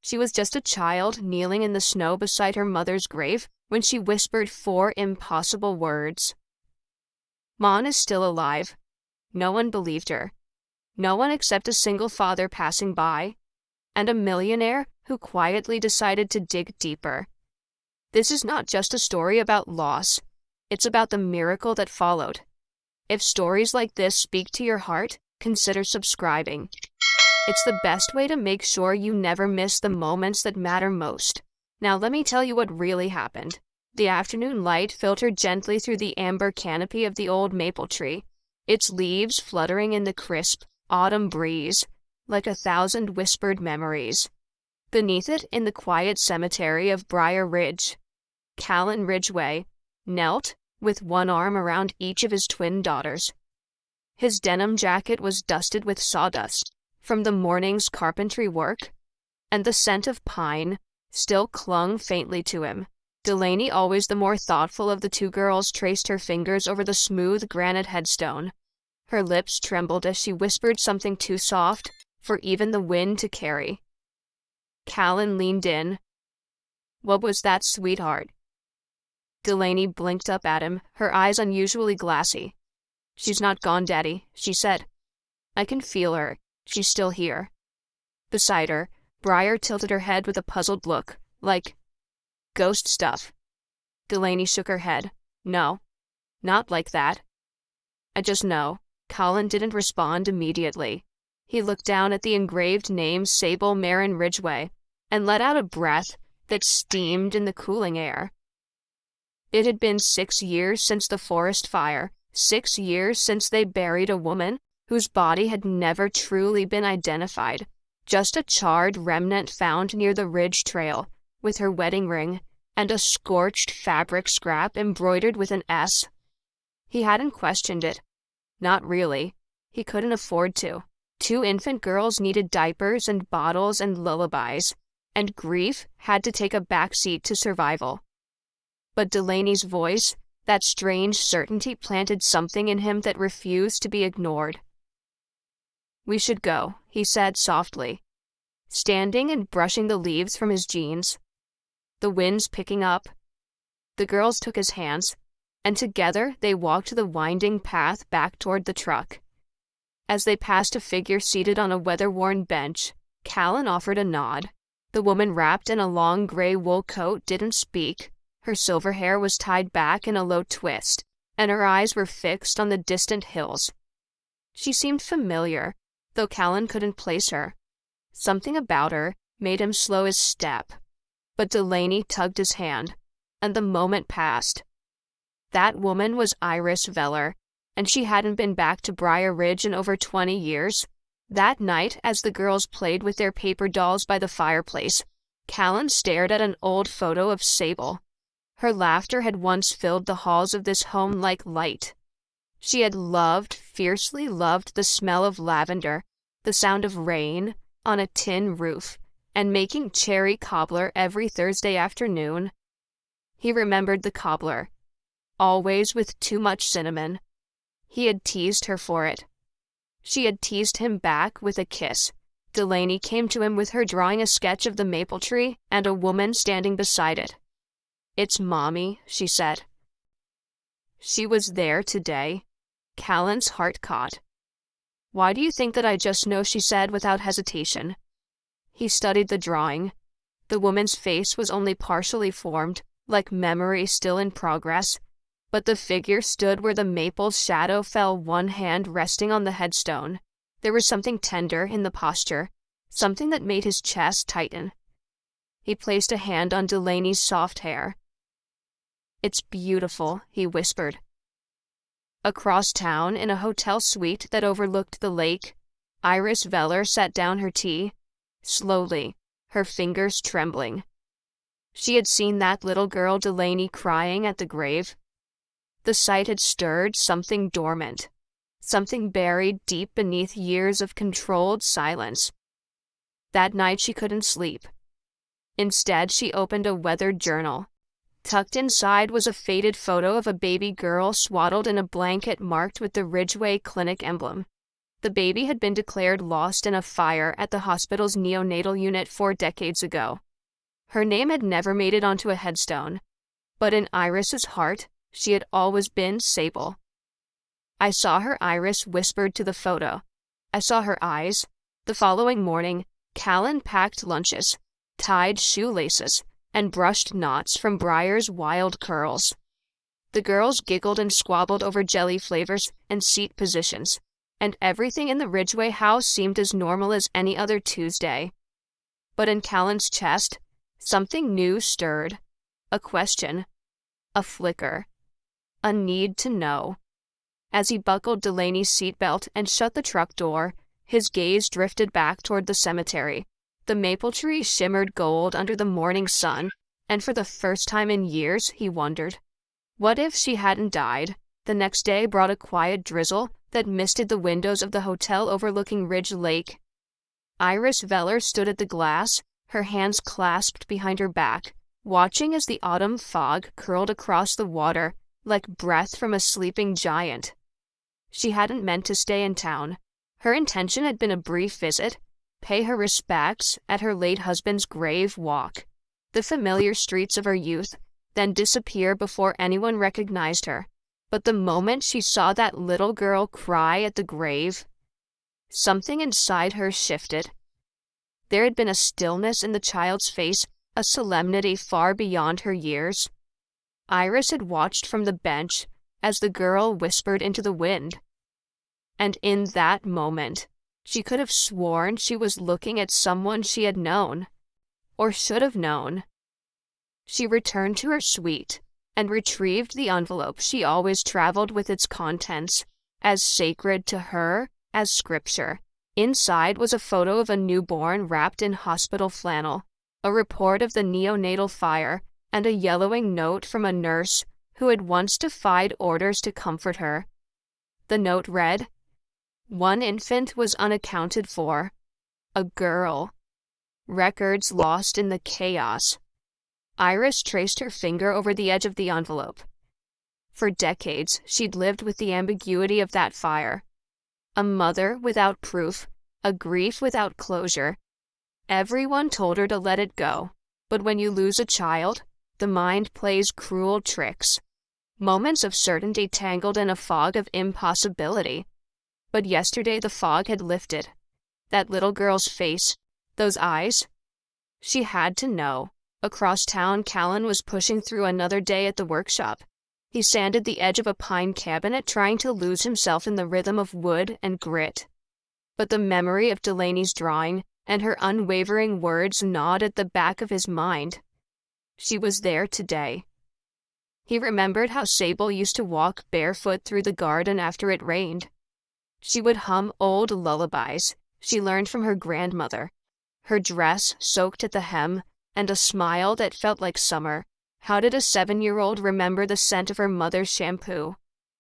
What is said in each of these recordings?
She was just a child kneeling in the snow beside her mother's grave when she whispered 4 impossible words. "Mon is still alive." No one believed her. No one except a single father passing by, and a millionaire who quietly decided to dig deeper. This is not just a story about loss. It's about the miracle that followed. If stories like this speak to your heart, consider subscribing. It's the best way to make sure you never miss the moments that matter most. Now let me tell you what really happened. The afternoon light filtered gently through the amber canopy of the old maple tree, its leaves fluttering in the crisp autumn breeze, like 1,000 whispered memories. Beneath it, in the quiet cemetery of Briar Ridge, Callan Ridgway knelt, with one arm around each of his twin daughters. His denim jacket was dusted with sawdust from the morning's carpentry work, and the scent of pine still clung faintly to him. Delaney, always the more thoughtful of the 2 girls, traced her fingers over the smooth granite headstone. Her lips trembled as she whispered something too soft for even the wind to carry. Callan leaned in. "What was that, sweetheart?" Delaney blinked up at him, her eyes unusually glassy. "She's not gone, Daddy," she said. "I can feel her. She's still here." Beside her, Briar tilted her head with a puzzled look, like, "Ghost stuff." Delaney shook her head. "No, not like that." "I just know." Callan didn't respond immediately. He looked down at the engraved name Sable Marin Ridgway and let out a breath that steamed in the cooling air. It had been 6 years since the forest fire, 6 years since they buried a woman whose body had never truly been identified, just a charred remnant found near the ridge trail, with her wedding ring and a scorched fabric scrap embroidered with an S. He hadn't questioned it. Not really. He couldn't afford to. 2 infant girls needed diapers and bottles and lullabies, and grief had to take a backseat to survival. But Delaney's voice, that strange certainty, planted something in him that refused to be ignored. "We should go," he said softly, standing and brushing the leaves from his jeans. The wind's picking up. The girls took his hands, and together they walked the winding path back toward the truck. As they passed a figure seated on a weather-worn bench, Callan offered a nod. The woman, wrapped in a long gray wool coat, didn't speak. Her silver hair was tied back in a low twist, and her eyes were fixed on the distant hills. She seemed familiar, though Callan couldn't place her. Something about her made him slow his step, but Delaney tugged his hand, and the moment passed. That woman was Iris Veller, and she hadn't been back to Briar Ridge in over 20 years. That night, as the girls played with their paper dolls by the fireplace, Callan stared at an old photo of Sable. Her laughter had once filled the halls of this home like light. She had fiercely loved the smell of lavender, the sound of rain on a tin roof, and making cherry cobbler every Thursday afternoon. He remembered the cobbler, always with too much cinnamon. He had teased her for it. She had teased him back with a kiss. Delaney came to him with her drawing a sketch of the maple tree and a woman standing beside it. "It's Mommy," she said. She was there today. Callan's heart caught. "Why do you think that I just know?" she said without hesitation. He studied the drawing. The woman's face was only partially formed, like memory still in progress, but the figure stood where the maple's shadow fell, one hand resting on the headstone. There was something tender in the posture, something that made his chest tighten. He placed a hand on Delaney's soft hair. "It's beautiful," he whispered. Across town, in a hotel suite that overlooked the lake, Iris Veller set down her tea, slowly, her fingers trembling. She had seen that little girl Delaney crying at the grave. The sight had stirred something dormant, something buried deep beneath years of controlled silence. That night she couldn't sleep. Instead, she opened a weathered journal. Tucked inside was a faded photo of a baby girl swaddled in a blanket marked with the Ridgway Clinic emblem. The baby had been declared lost in a fire at the hospital's neonatal unit 4 decades ago. Her name had never made it onto a headstone, but in Iris's heart, she had always been Sable. I saw her, Iris whispered to the photo. I saw her eyes. The following morning, Callan packed lunches, tied shoelaces, and brushed knots from Briar's wild curls. The girls giggled and squabbled over jelly flavors and seat positions, and everything in the Ridgway house seemed as normal as any other Tuesday. But in Callan's chest, something new stirred. A question. A flicker. A need to know. As he buckled Delaney's seatbelt and shut the truck door, his gaze drifted back toward the cemetery. The maple tree shimmered gold under the morning sun, and for the first time in years, he wondered, what if she hadn't died? The next day brought a quiet drizzle that misted the windows of the hotel overlooking Ridge Lake. Iris Veller stood at the glass, her hands clasped behind her back, watching as the autumn fog curled across the water like breath from a sleeping giant. She hadn't meant to stay in town. Her intention had been a brief visit, pay her respects at her late husband's grave, walk the familiar streets of her youth, then disappear before anyone recognized her. But the moment she saw that little girl cry at the grave, something inside her shifted. There had been a stillness in the child's face, a solemnity far beyond her years. Iris had watched from the bench as the girl whispered into the wind. And in that moment, she could have sworn she was looking at someone she had known, or should have known. She returned to her suite and retrieved the envelope she always traveled with, its contents, as sacred to her as scripture. Inside was a photo of a newborn wrapped in hospital flannel, a report of the neonatal fire, and a yellowing note from a nurse who had once defied orders to comfort her. The note read, "One infant was unaccounted for. A girl. Records lost in the chaos." Iris traced her finger over the edge of the envelope. For decades, she'd lived with the ambiguity of that fire. A mother without proof, a grief without closure. Everyone told her to let it go, but when you lose a child, the mind plays cruel tricks. Moments of certainty tangled in a fog of impossibility. But yesterday the fog had lifted. That little girl's face, those eyes. She had to know. Across town, Callan was pushing through another day at the workshop. He sanded the edge of a pine cabinet, trying to lose himself in the rhythm of wood and grit. But the memory of Delaney's drawing and her unwavering words gnawed at the back of his mind. She was there today. He remembered how Sable used to walk barefoot through the garden after it rained. She would hum old lullabies she learned from her grandmother, her dress soaked at the hem, and a smile that felt like summer. How did a 7-year-old remember the scent of her mother's shampoo?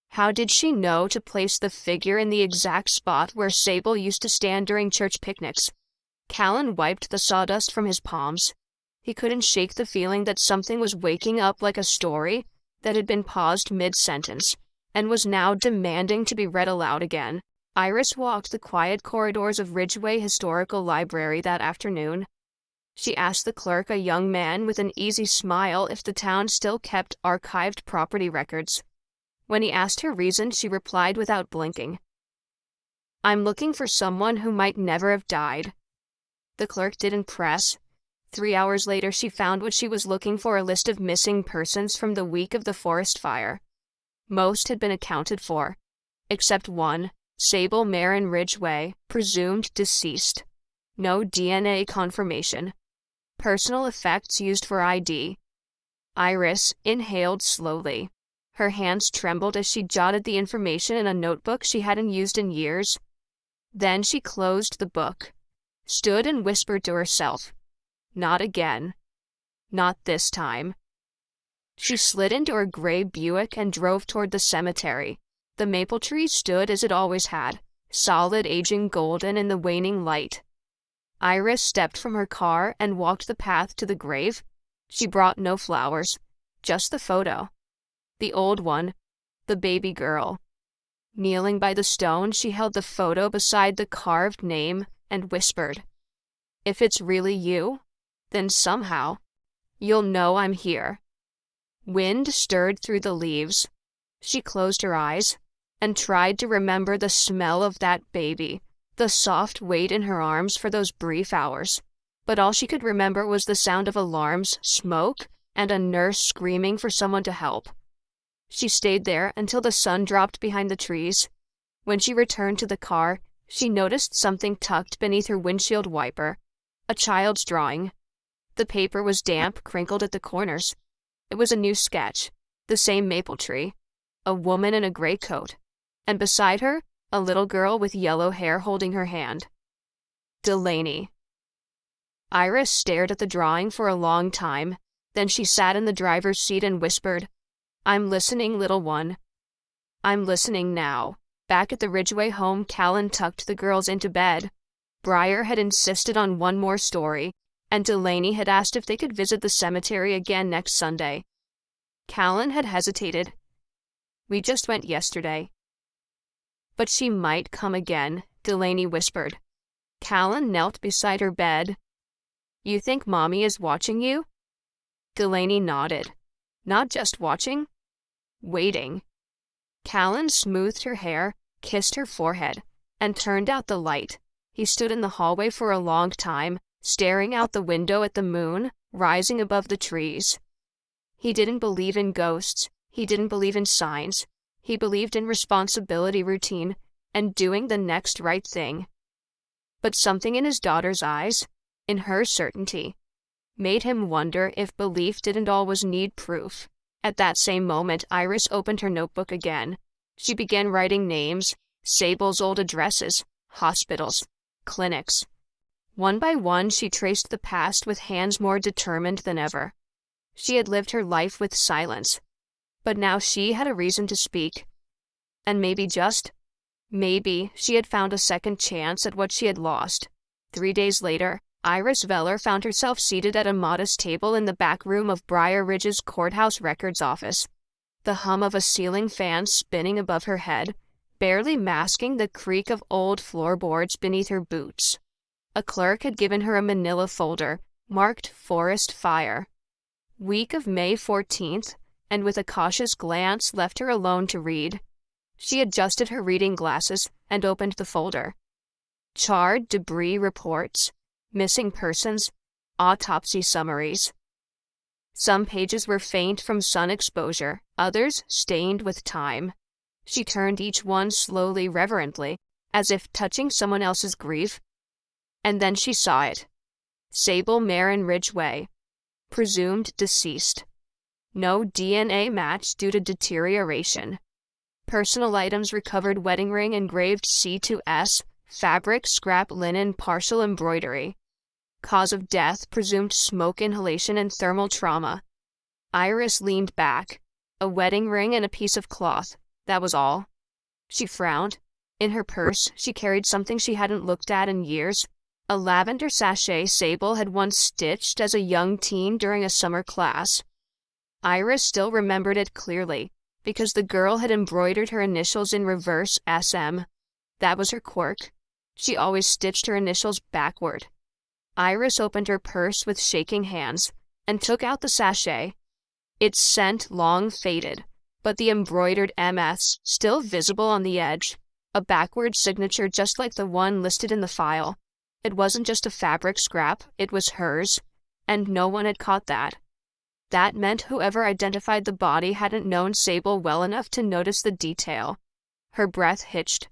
How did she know to place the figure in the exact spot where Sable used to stand during church picnics? Callan wiped the sawdust from his palms. He couldn't shake the feeling that something was waking up like a story that had been paused mid-sentence and was now demanding to be read aloud again. Iris walked the quiet corridors of Ridgway Historical Library that afternoon. She asked the clerk, a young man with an easy smile, if the town still kept archived property records. When he asked her reason, she replied without blinking, "I'm looking for someone who might never have died." The clerk didn't press. 3 hours later, she found what she was looking for, a list of missing persons from the week of the forest fire. Most had been accounted for, except one, Sable Marin Ridgway, presumed deceased. No DNA confirmation. Personal effects used for ID. Iris inhaled slowly. Her hands trembled as she jotted the information in a notebook she hadn't used in years. Then she closed the book, stood and whispered to herself, "Not again. Not this time." She slid into her gray Buick and drove toward the cemetery. The maple tree stood as it always had, solid, aging golden in the waning light. Iris stepped from her car and walked the path to the grave. She brought no flowers, just the photo. The old one, the baby girl. Kneeling by the stone, she held the photo beside the carved name and whispered, "If it's really you, then somehow you'll know I'm here." Wind stirred through the leaves. She closed her eyes and tried to remember the smell of that baby, the soft weight in her arms for those brief hours. But all she could remember was the sound of alarms, smoke, and a nurse screaming for someone to help. She stayed there until the sun dropped behind the trees. When she returned to the car, she noticed something tucked beneath her windshield wiper, a child's drawing. The paper was damp, crinkled at the corners. It was a new sketch, the same maple tree, a woman in a gray coat, and beside her, a little girl with yellow hair holding her hand. Delaney. Iris stared at the drawing for a long time. Then she sat in the driver's seat and whispered, "I'm listening, little one. I'm listening now." Back at the Ridgeway home, Callan tucked the girls into bed. Briar had insisted on one more story, and Delaney had asked if they could visit the cemetery again next Sunday. Callan had hesitated. "We just went yesterday." "But she might come again," Delaney whispered. Callan knelt beside her bed. "You think Mommy is watching you?" Delaney nodded. "Not just watching, waiting." Callan smoothed her hair, kissed her forehead, and turned out the light. He stood in the hallway for a long time, staring out the window at the moon, rising above the trees. He didn't believe in ghosts. He didn't believe in signs. He believed in responsibility, routine, and doing the next right thing. But something in his daughter's eyes, in her certainty, made him wonder if belief didn't always need proof. At that same moment, Iris opened her notebook again. She began writing names, Sable's old addresses, hospitals, clinics. One by one, she traced the past with hands more determined than ever. She had lived her life with silence, but now she had a reason to speak. And maybe she had found a second chance at what she had lost. 3 days later, Iris Veller found herself seated at a modest table in the back room of Briar Ridge's courthouse records office. The hum of a ceiling fan spinning above her head, barely masking the creak of old floorboards beneath her boots. A clerk had given her a manila folder, marked Forest Fire. Week of May 14th, and with a cautious glance left her alone to read. She adjusted her reading glasses and opened the folder. Charred debris reports, missing persons, autopsy summaries. Some pages were faint from sun exposure, others stained with time. She turned each one slowly, reverently, as if touching someone else's grief. And then she saw it. Sable Marin Ridgeway, presumed deceased. No DNA match due to deterioration. Personal items recovered: wedding ring engraved C2S, fabric scrap linen partial embroidery. Cause of death presumed smoke inhalation and thermal trauma. Iris leaned back. A wedding ring and a piece of cloth. That was all. She frowned. In her purse, she carried something she hadn't looked at in years. A lavender sachet Sable had once stitched as a young teen during a summer class. Iris still remembered it clearly, because the girl had embroidered her initials in reverse SM. That was her quirk. She always stitched her initials backward. Iris opened her purse with shaking hands and took out the sachet. Its scent long faded, but the embroidered MS still visible on the edge. A backward signature just like the one listed in the file. It wasn't just a fabric scrap, it was hers, and no one had caught that. That meant whoever identified the body hadn't known Sable well enough to notice the detail. Her breath hitched.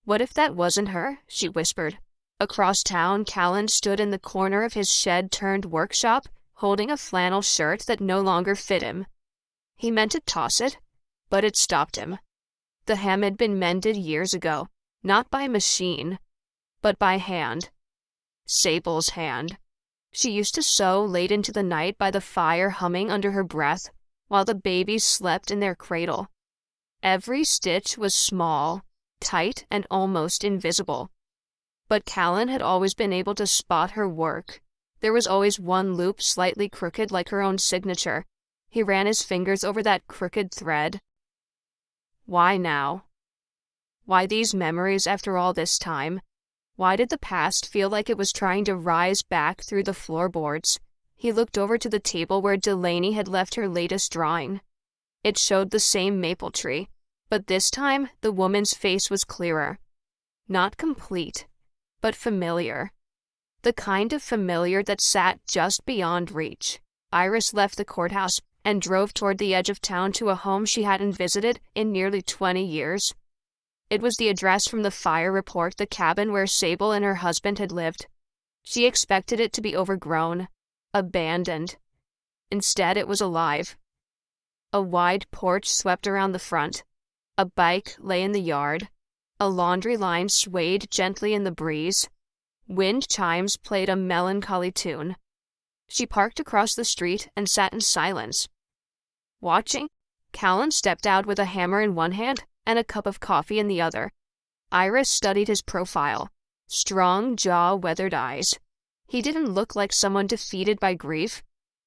"What if that wasn't her?" she whispered. Across town, Callan stood in the corner of his shed-turned-workshop, holding a flannel shirt that no longer fit him. He meant to toss it, but it stopped him. The hem had been mended years ago, not by machine, but by hand. Sable's hand. She used to sew late into the night by the fire, humming under her breath, while the babies slept in their cradle. Every stitch was small, tight, and almost invisible. But Callan had always been able to spot her work. There was always one loop slightly crooked like her own signature. He ran his fingers over that crooked thread. Why now? Why these memories after all this time? Why did the past feel like it was trying to rise back through the floorboards? He looked over to the table where Delaney had left her latest drawing. It showed the same maple tree, but this time the woman's face was clearer. Not complete, but familiar. The kind of familiar that sat just beyond reach. Iris left the courthouse and drove toward the edge of town to a home she hadn't visited in nearly 20 years. It was the address from the fire report, the cabin where Sable and her husband had lived. She expected it to be overgrown, abandoned. Instead, it was alive. A wide porch swept around the front. A bike lay in the yard. A laundry line swayed gently in the breeze. Wind chimes played a melancholy tune. She parked across the street and sat in silence. Watching, Callan stepped out with a hammer in one hand and a cup of coffee in the other. Iris studied his profile. Strong jaw, weathered eyes. He didn't look like someone defeated by grief.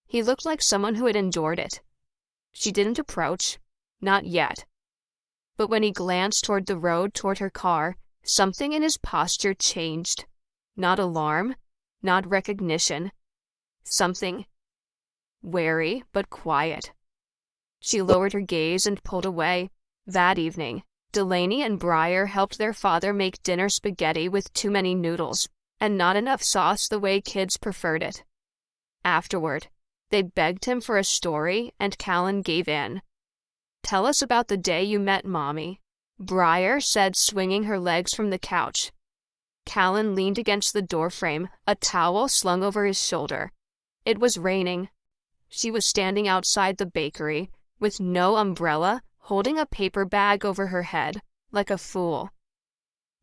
He looked like someone who had endured it. She didn't approach. Not yet. But when he glanced toward the road, toward her car, something in his posture changed. Not alarm, not recognition. Something wary but quiet. She lowered her gaze and pulled away. That evening, Delaney and Briar helped their father make dinner spaghetti with too many noodles and not enough sauce the way kids preferred it. Afterward, they begged him for a story, and Callan gave in. "Tell us about the day you met Mommy," Briar said, swinging her legs from the couch. Callan leaned against the doorframe, a towel slung over his shoulder. It was raining. She was standing outside the bakery, with no umbrella, holding a paper bag over her head, like a fool.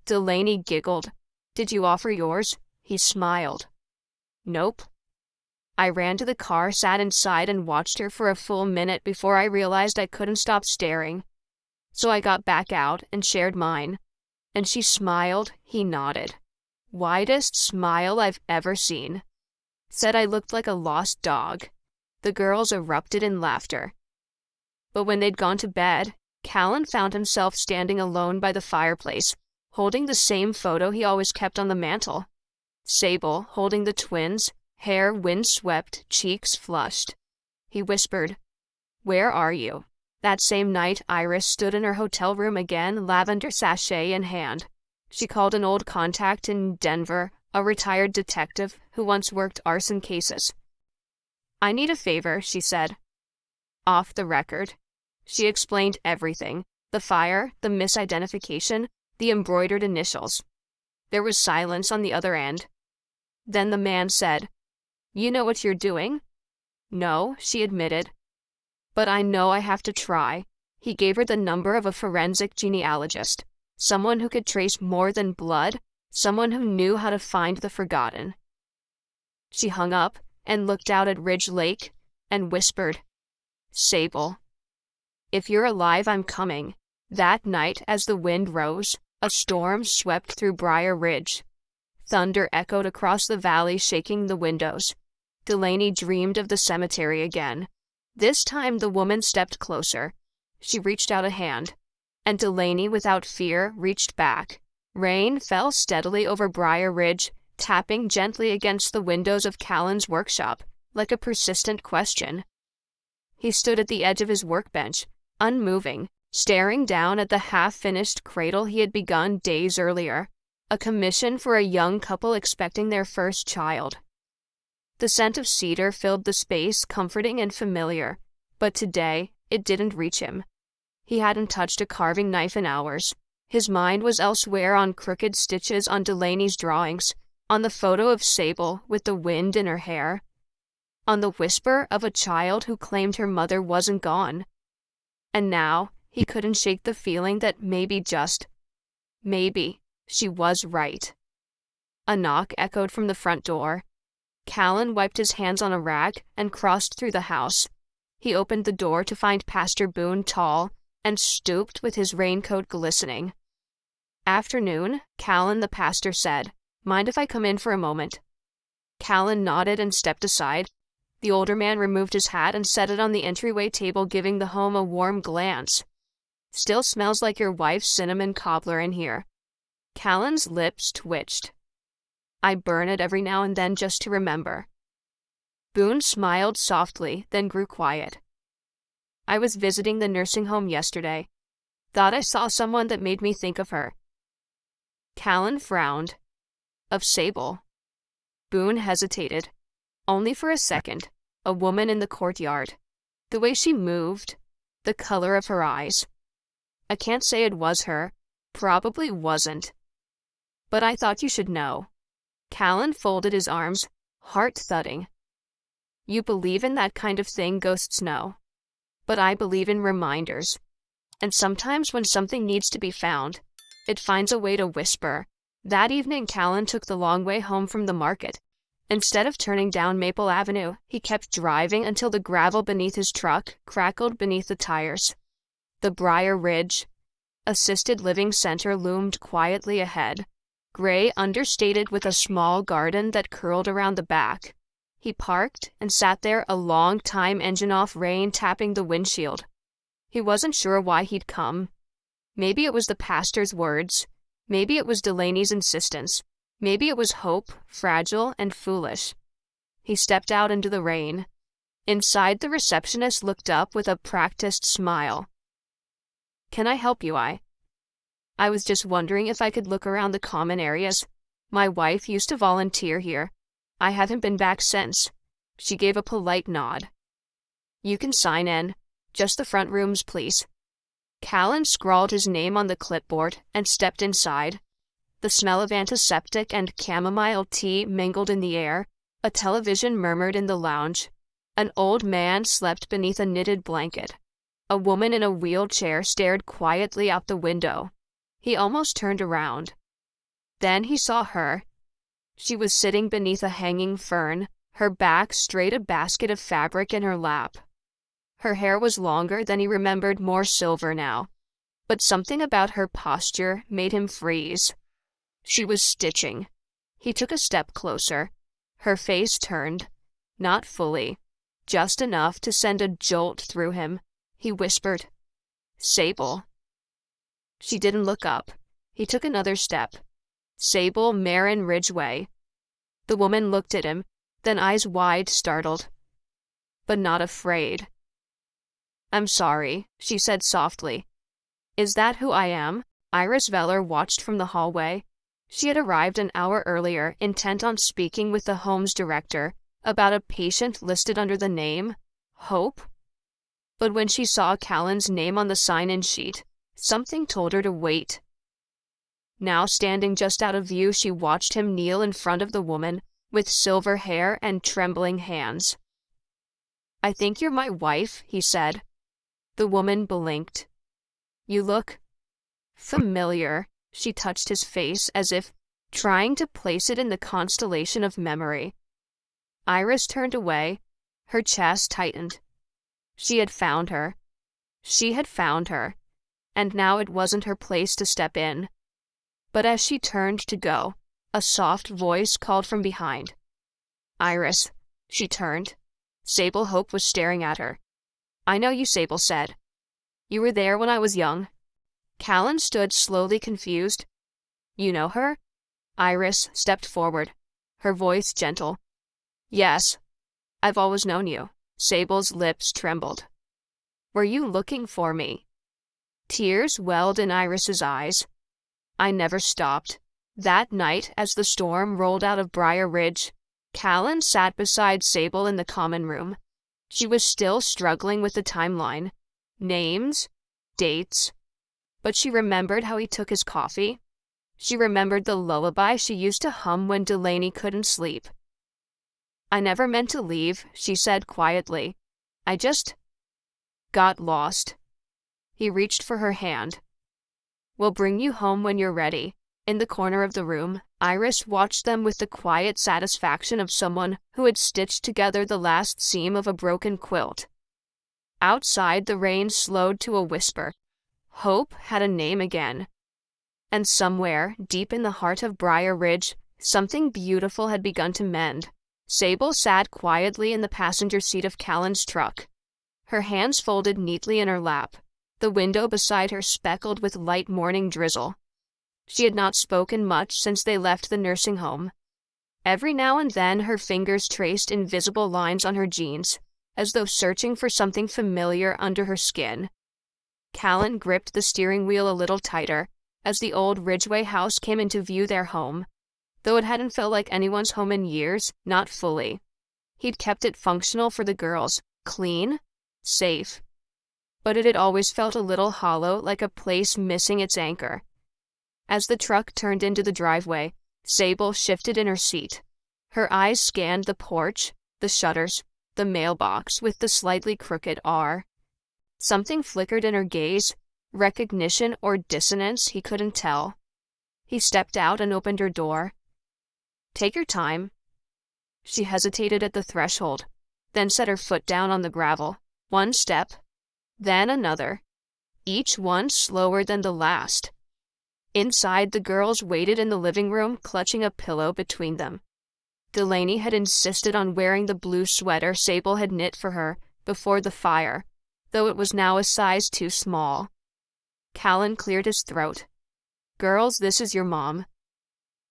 Delaney giggled. "Did you offer yours?" He smiled. "Nope." I ran to the car, sat inside, and watched her for a full minute before I realized I couldn't stop staring. So I got back out and shared mine. And she smiled, he nodded. Widest smile I've ever seen. Said I looked like a lost dog. The girls erupted in laughter. But when they'd gone to bed, Callan found himself standing alone by the fireplace, holding the same photo he always kept on the mantel. Sable holding the twins, hair windswept, cheeks flushed. He whispered, "Where are you?" That same night, Iris stood in her hotel room again, lavender sachet in hand. She called an old contact in Denver, a retired detective who once worked arson cases. "I need a favor," she said. Off the record. She explained everything. The fire, the misidentification, the embroidered initials. There was silence on the other end. Then the man said, "You know what you're doing?" "No," she admitted. "But I know I have to try." He gave her the number of a forensic genealogist, someone who could trace more than blood, someone who knew how to find the forgotten. She hung up and looked out at Ridge Lake and whispered, "Sable, if you're alive, I'm coming." That night, as the wind rose, a storm swept through Briar Ridge. Thunder echoed across the valley, shaking the windows. Delaney dreamed of the cemetery again. This time the woman stepped closer. She reached out a hand, and Delaney, without fear, reached back. Rain fell steadily over Briar Ridge, tapping gently against the windows of Callan's workshop, like a persistent question. He stood at the edge of his workbench, unmoving, staring down at the half-finished cradle he had begun days earlier, a commission for a young couple expecting their first child. The scent of cedar filled the space, comforting and familiar, but today it didn't reach him. He hadn't touched a carving knife in hours. His mind was elsewhere, on crooked stitches on Delaney's drawings, on the photo of Sable with the wind in her hair, on the whisper of a child who claimed her mother wasn't gone. And now he couldn't shake the feeling that maybe, just maybe, she was right. A knock echoed from the front door. Callan wiped his hands on a rag and crossed through the house. He opened the door to find Pastor Boone tall and stooped with his raincoat glistening. "Afternoon," Callan the pastor said. "Mind if I come in for a moment?" Callan nodded and stepped aside. The older man removed his hat and set it on the entryway table, giving the home a warm glance. Still smells like your wife's cinnamon cobbler in here. Callan's lips twitched. I burn it every now and then just to remember. Boone smiled softly, then grew quiet. I was visiting the nursing home yesterday. Thought I saw someone that made me think of her. Callan frowned. Of Sable. Boone hesitated. Only for a second. A woman in the courtyard. The way she moved. The color of her eyes. I can't say it was her. Probably wasn't. But I thought you should know. Callan folded his arms, heart thudding. You believe in that kind of thing ghosts know. But I believe in reminders. And sometimes when something needs to be found, it finds a way to whisper. That evening Callan took the long way home from the market. Instead of turning down Maple Avenue, he kept driving until the gravel beneath his truck crackled beneath the tires. The Briar Ridge Assisted Living Center loomed quietly ahead, gray understated with a small garden that curled around the back. He parked and sat there a long time, engine off, rain tapping the windshield. He wasn't sure why he'd come. Maybe it was the pastor's words. Maybe it was Delaney's insistence. Maybe it was hope, fragile and foolish. He stepped out into the rain. Inside, the receptionist looked up with a practiced smile. Can I help you? I was just wondering if I could look around the common areas. My wife used to volunteer here. I haven't been back since. She gave a polite nod. You can sign in. Just the front rooms, please. Callan scrawled his name on the clipboard and stepped inside. The smell of antiseptic and chamomile tea mingled in the air. A television murmured in the lounge. An old man slept beneath a knitted blanket. A woman in a wheelchair stared quietly out the window. He almost turned around. Then he saw her. She was sitting beneath a hanging fern, her back straight, a basket of fabric in her lap. Her hair was longer than he remembered, more silver now. But something about her posture made him freeze. She was stitching. He took a step closer. Her face turned. Not fully. Just enough to send a jolt through him. He whispered, Sable. She didn't look up. He took another step. Sable Marin Ridgeway. The woman looked at him, then eyes wide, startled, but not afraid. I'm sorry, she said softly. Is that who I am? Iris Veller watched from the hallway. She had arrived an hour earlier, intent on speaking with the home's director about a patient listed under the name Hope. But when she saw Callan's name on the sign-in sheet, something told her to wait. Now, standing just out of view, she watched him kneel in front of the woman with silver hair and trembling hands. I think you're my wife, he said. The woman blinked. You look familiar. She touched his face as if trying to place it in the constellation of memory. Iris turned away. Her chest tightened. She had found her. She had found her. And now it wasn't her place to step in. But as she turned to go, a soft voice called from behind. Iris. She turned. Sable Hope was staring at her. I know you, Sable said. You were there when I was young. Callan stood slowly confused. You know her? Iris stepped forward, her voice gentle. Yes. I've always known you. Sable's lips trembled. Were you looking for me? Tears welled in Iris's eyes. I never stopped. That night, as the storm rolled out of Briar Ridge, Callan sat beside Sable in the common room. She was still struggling with the timeline. Names, dates. But she remembered how he took his coffee. She remembered the lullaby she used to hum when Delaney couldn't sleep. I never meant to leave, she said quietly. I just got lost. He reached for her hand. We'll bring you home when you're ready. In the corner of the room, Iris watched them with the quiet satisfaction of someone who had stitched together the last seam of a broken quilt. Outside, the rain slowed to a whisper. Hope had a name again. And somewhere, deep in the heart of Briar Ridge, something beautiful had begun to mend. Sable sat quietly in the passenger seat of Callan's truck, her hands folded neatly in her lap. the window beside her speckled with light morning drizzle. She had not spoken much since they left the nursing home. Every now and then her fingers traced invisible lines on her jeans, as though searching for something familiar under her skin. Callan gripped the steering wheel a little tighter as the old Ridgeway house came into view, their home. Though it hadn't felt like anyone's home in years, not fully. He'd kept it functional for the girls, clean, safe. But it had always felt a little hollow, like a place missing its anchor. As the truck turned into the driveway, Sable shifted in her seat. Her eyes scanned the porch, the shutters, the mailbox with the slightly crooked R. Something flickered in her gaze, recognition or dissonance, he couldn't tell. He stepped out and opened her door. "Take your time." She hesitated at the threshold, then set her foot down on the gravel. One step, then another, each one slower than the last. Inside, the girls waited in the living room, clutching a pillow between them. Delaney had insisted on wearing the blue sweater Sable had knit for her before the fire, though it was now a size too small. Callan cleared his throat. "Girls, this is your mom."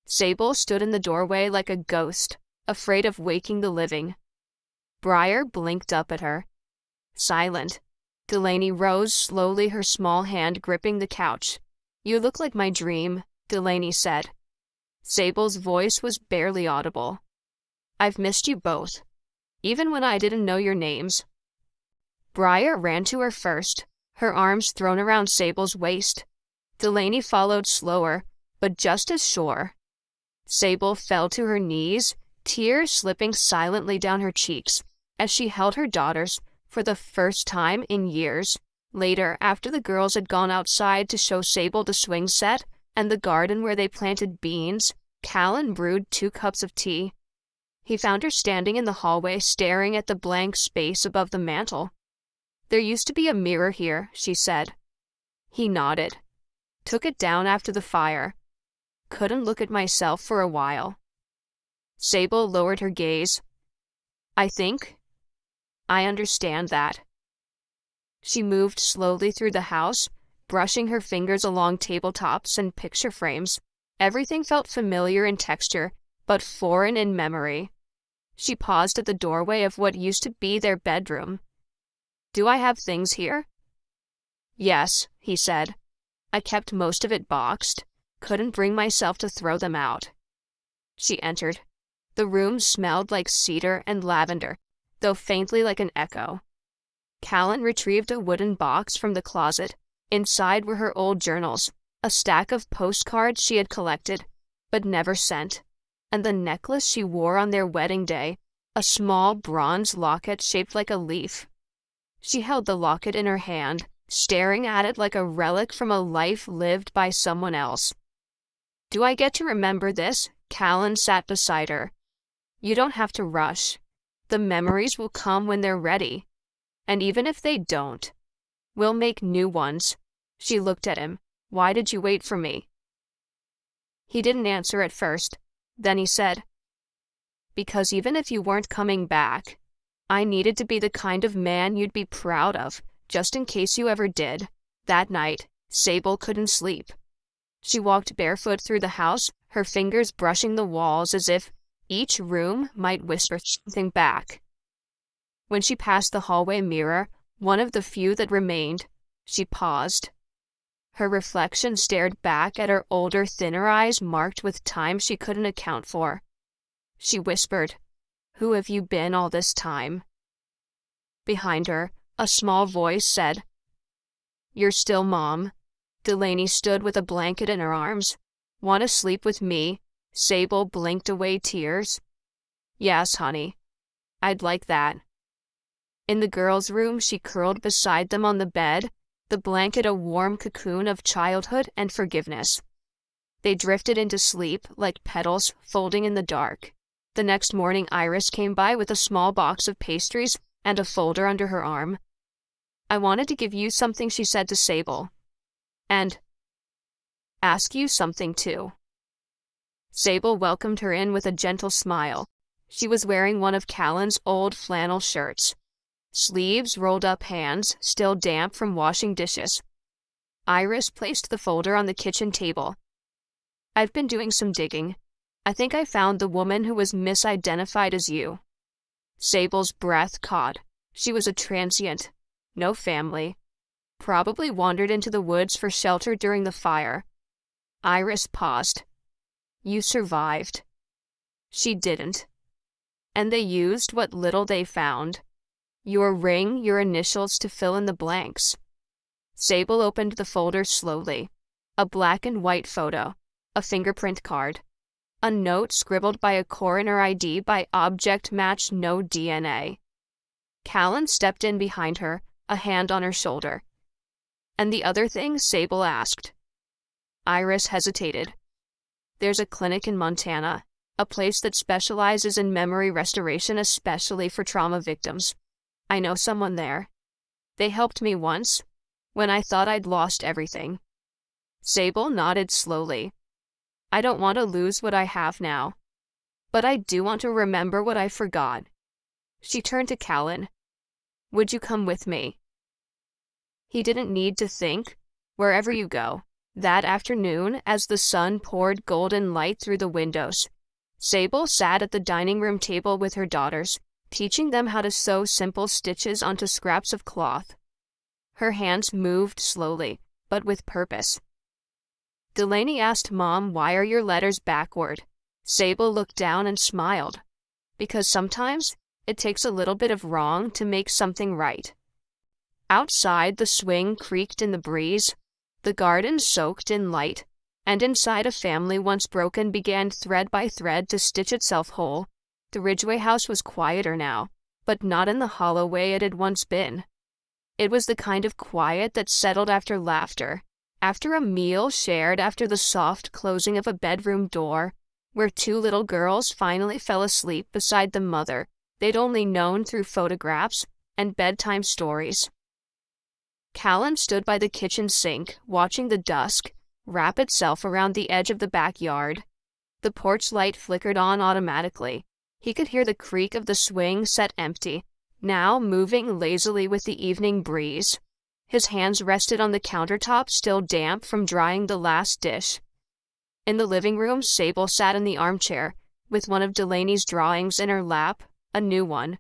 Sable stood in the doorway like a ghost, afraid of waking the living. Briar blinked up at her. Silent, Delaney rose slowly, her small hand gripping the couch. "You look like my dream," Delaney said. Sable's voice was barely audible. "I've missed you both, even when I didn't know your names." Briar ran to her first, her arms thrown around Sable's waist. Delaney followed slower, but just as sure. Sable fell to her knees, tears slipping silently down her cheeks, as she held her daughters for the first time in years. Later, after the girls had gone outside to show Sable the swing set and the garden where they planted beans, Callan brewed 2 cups of tea. He found her standing in the hallway, staring at the blank space above the mantel. "There used to be a mirror here," she said. He nodded. "Took it down after the fire. Couldn't look at myself for a while." Sable lowered her gaze. I understand that." She moved slowly through the house, brushing her fingers along tabletops and picture frames. Everything felt familiar in texture, but foreign in memory. She paused at the doorway of what used to be their bedroom. "Do I have things here?" "Yes," he said. "I kept most of it boxed. Couldn't bring myself to throw them out." She entered. The room smelled like cedar and lavender, though faintly like an echo. Callan retrieved a wooden box from the closet. Inside were her old journals, a stack of postcards she had collected, but never sent, and the necklace she wore on their wedding day, a small bronze locket shaped like a leaf. She held the locket in her hand, staring at it like a relic from a life lived by someone else. "Do I get to remember this?" Callan sat beside her. "You don't have to rush. The memories will come when they're ready. And even if they don't, we'll make new ones." She looked at him. "Why did you wait for me?" He didn't answer at first. Then he said, "Because even if you weren't coming back, I needed to be the kind of man you'd be proud of, just in case you ever did." That night, Sable couldn't sleep. She walked barefoot through the house, her fingers brushing the walls as if each room might whisper something back. When she passed the hallway mirror, one of the few that remained, she paused. Her reflection stared back at her older, thinner eyes marked with time she couldn't account for. She whispered, "Who have you been all this time?" Behind her, a small voice said, "You're still Mom." Delaney stood with a blanket in her arms. "Want to sleep with me?" Sable blinked away tears. "Yes, honey. I'd like that." In the girls' room, she curled beside them on the bed, the blanket a warm cocoon of childhood and forgiveness. They drifted into sleep like petals folding in the dark. The next morning, Iris came by with a small box of pastries and a folder under her arm. "I wanted to give you something," she said to Sable. "And ask you something, too." Sable welcomed her in with a gentle smile. She was wearing one of Callan's old flannel shirts. Sleeves rolled up, hands still damp from washing dishes. Iris placed the folder on the kitchen table. I've been doing some digging. I think I found the woman who was misidentified as you. Sable's breath caught. She was a transient. No family. Probably wandered into the woods for shelter during the fire. Iris paused. You survived. She didn't. And they used what little they found. Your ring, your initials to fill in the blanks. Sable opened the folder slowly. A black and white photo. A fingerprint card. A note scribbled by a coroner ID by object match, no DNA. Callan stepped in behind her, a hand on her shoulder. And the other thing? Sable asked. Iris hesitated. There's a clinic in Montana, a place that specializes in memory restoration, especially for trauma victims. I know someone there. They helped me once, when I thought I'd lost everything. Sable nodded slowly. I don't want to lose what I have now, but I do want to remember what I forgot. She turned to Callan. Would you come with me? He didn't need to think. Wherever you go. That afternoon, as the sun poured golden light through the windows, Sable sat at the dining room table with her daughters, teaching them how to sew simple stitches onto scraps of cloth. Her hands moved slowly, but with purpose. Delaney asked Mom, why are your letters backward? Sable looked down and smiled. Because sometimes it takes a little bit of wrong to make something right. Outside, the swing creaked in the breeze. The garden soaked in light, and inside a family once broken began thread by thread to stitch itself whole. The Ridgway house was quieter now, but not in the hollow way it had once been. It was the kind of quiet that settled after laughter, after a meal shared, after the soft closing of a bedroom door, where two little girls finally fell asleep beside the mother they'd only known through photographs and bedtime stories. Callan stood by the kitchen sink, watching the dusk wrap itself around the edge of the backyard. The porch light flickered on automatically. He could hear the creak of the swing set empty, now moving lazily with the evening breeze. His hands rested on the countertop, still damp from drying the last dish. In the living room, Sable sat in the armchair, with one of Delaney's drawings in her lap, a new one.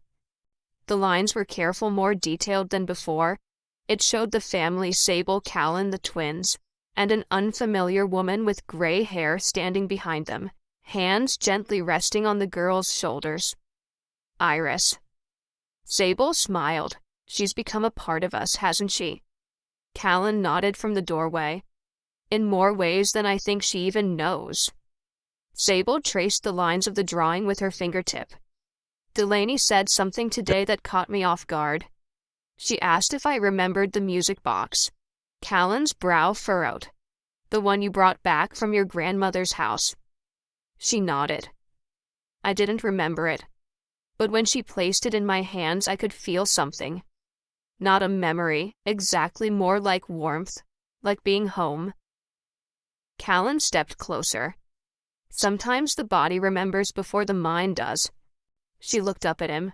The lines were careful, more detailed than before. It showed the family, Sable, Callan, the twins, and an unfamiliar woman with gray hair standing behind them, hands gently resting on the girl's shoulders. Iris. Sable smiled. She's become a part of us, hasn't she? Callan nodded from the doorway. In more ways than I think she even knows. Sable traced the lines of the drawing with her fingertip. Delaney said something today that caught me off guard. She asked if I remembered the music box. Callan's brow furrowed. The one you brought back from your grandmother's house. She nodded. I didn't remember it, but when she placed it in my hands, I could feel something. Not a memory, exactly, more like warmth, like being home. Callan stepped closer. Sometimes the body remembers before the mind does. She looked up at him.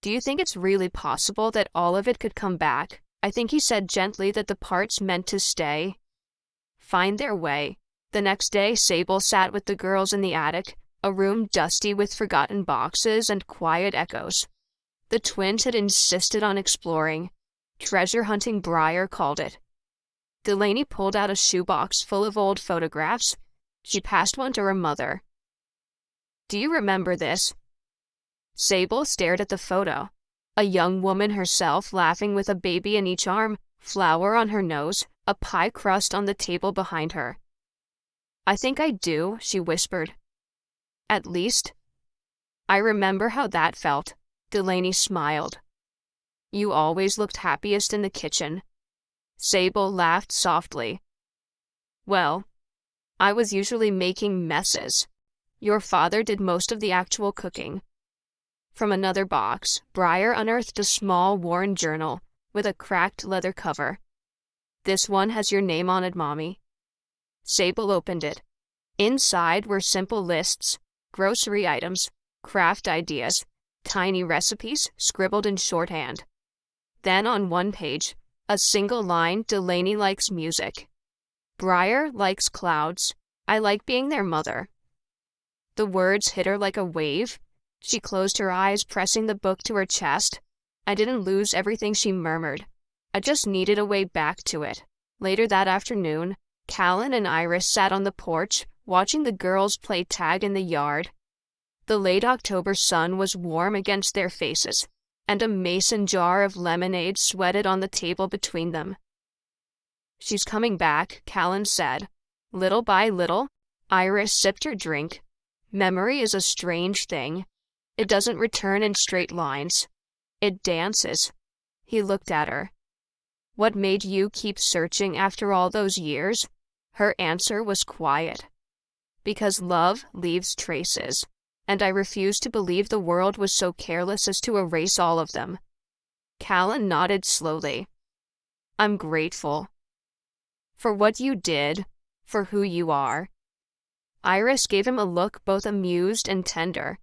Do you think it's really possible that all of it could come back? I think he said gently that the parts meant to stay. Find their way. The next day, Sable sat with the girls in the attic, a room dusty with forgotten boxes and quiet echoes. The twins had insisted on exploring. Treasure hunting, Briar called it. Delaney pulled out a shoebox full of old photographs. She passed one to her mother. Do you remember this? Sable stared at the photo. A young woman herself, laughing with a baby in each arm, flour on her nose, a pie crust on the table behind her. I think I do, she whispered. At least. I remember how that felt. Delaney smiled. You always looked happiest in the kitchen. Sable laughed softly. Well, I was usually making messes. Your father did most of the actual cooking. From another box, Briar unearthed a small, worn journal with a cracked leather cover. This one has your name on it, Mommy. Sable opened it. Inside were simple lists, grocery items, craft ideas, tiny recipes scribbled in shorthand. Then on one page, a single line: Delaney likes music. Briar likes clouds. I like being their mother. The words hit her like a wave. She closed her eyes, pressing the book to her chest. I didn't lose everything, she murmured. I just needed a way back to it. Later that afternoon, Callan and Iris sat on the porch, watching the girls play tag in the yard. The late October sun was warm against their faces, and a mason jar of lemonade sweated on the table between them. She's coming back, Callan said. Little by little. Iris sipped her drink. Memory is a strange thing. It doesn't return in straight lines. It dances. He looked at her. What made you keep searching after all those years? Her answer was quiet. Because love leaves traces, and I refused to believe the world was so careless as to erase all of them. Callan nodded slowly. I'm grateful. For what you did, for who you are. Iris gave him a look both amused and tender.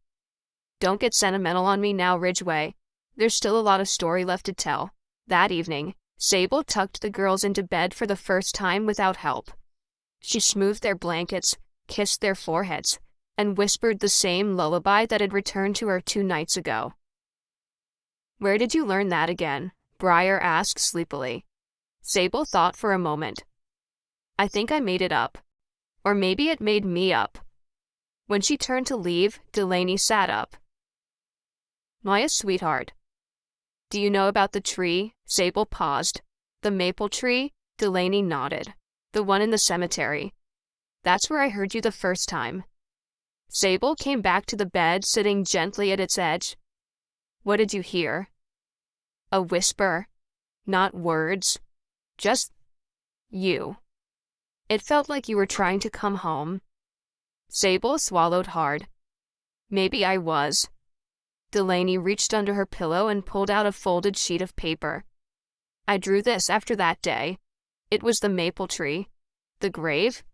Don't get sentimental on me now, Ridgway. There's still a lot of story left to tell. That evening, Sable tucked the girls into bed for the first time without help. She smoothed their blankets, kissed their foreheads, and whispered the same lullaby that had returned to her 2 nights ago. Where did you learn that again? Briar asked sleepily. Sable thought for a moment. I think I made it up. Or maybe it made me up. When she turned to leave, Delaney sat up. Maya, sweetheart. Do you know about the tree? Sable paused. The maple tree? Delaney nodded. The one in the cemetery. That's where I heard you the first time. Sable came back to the bed, sitting gently at its edge. What did you hear? A whisper. Not words. Just you. It felt like you were trying to come home. Sable swallowed hard. Maybe I was. Delaney reached under her pillow and pulled out a folded sheet of paper. I drew this after that day. It was the maple tree, the grave,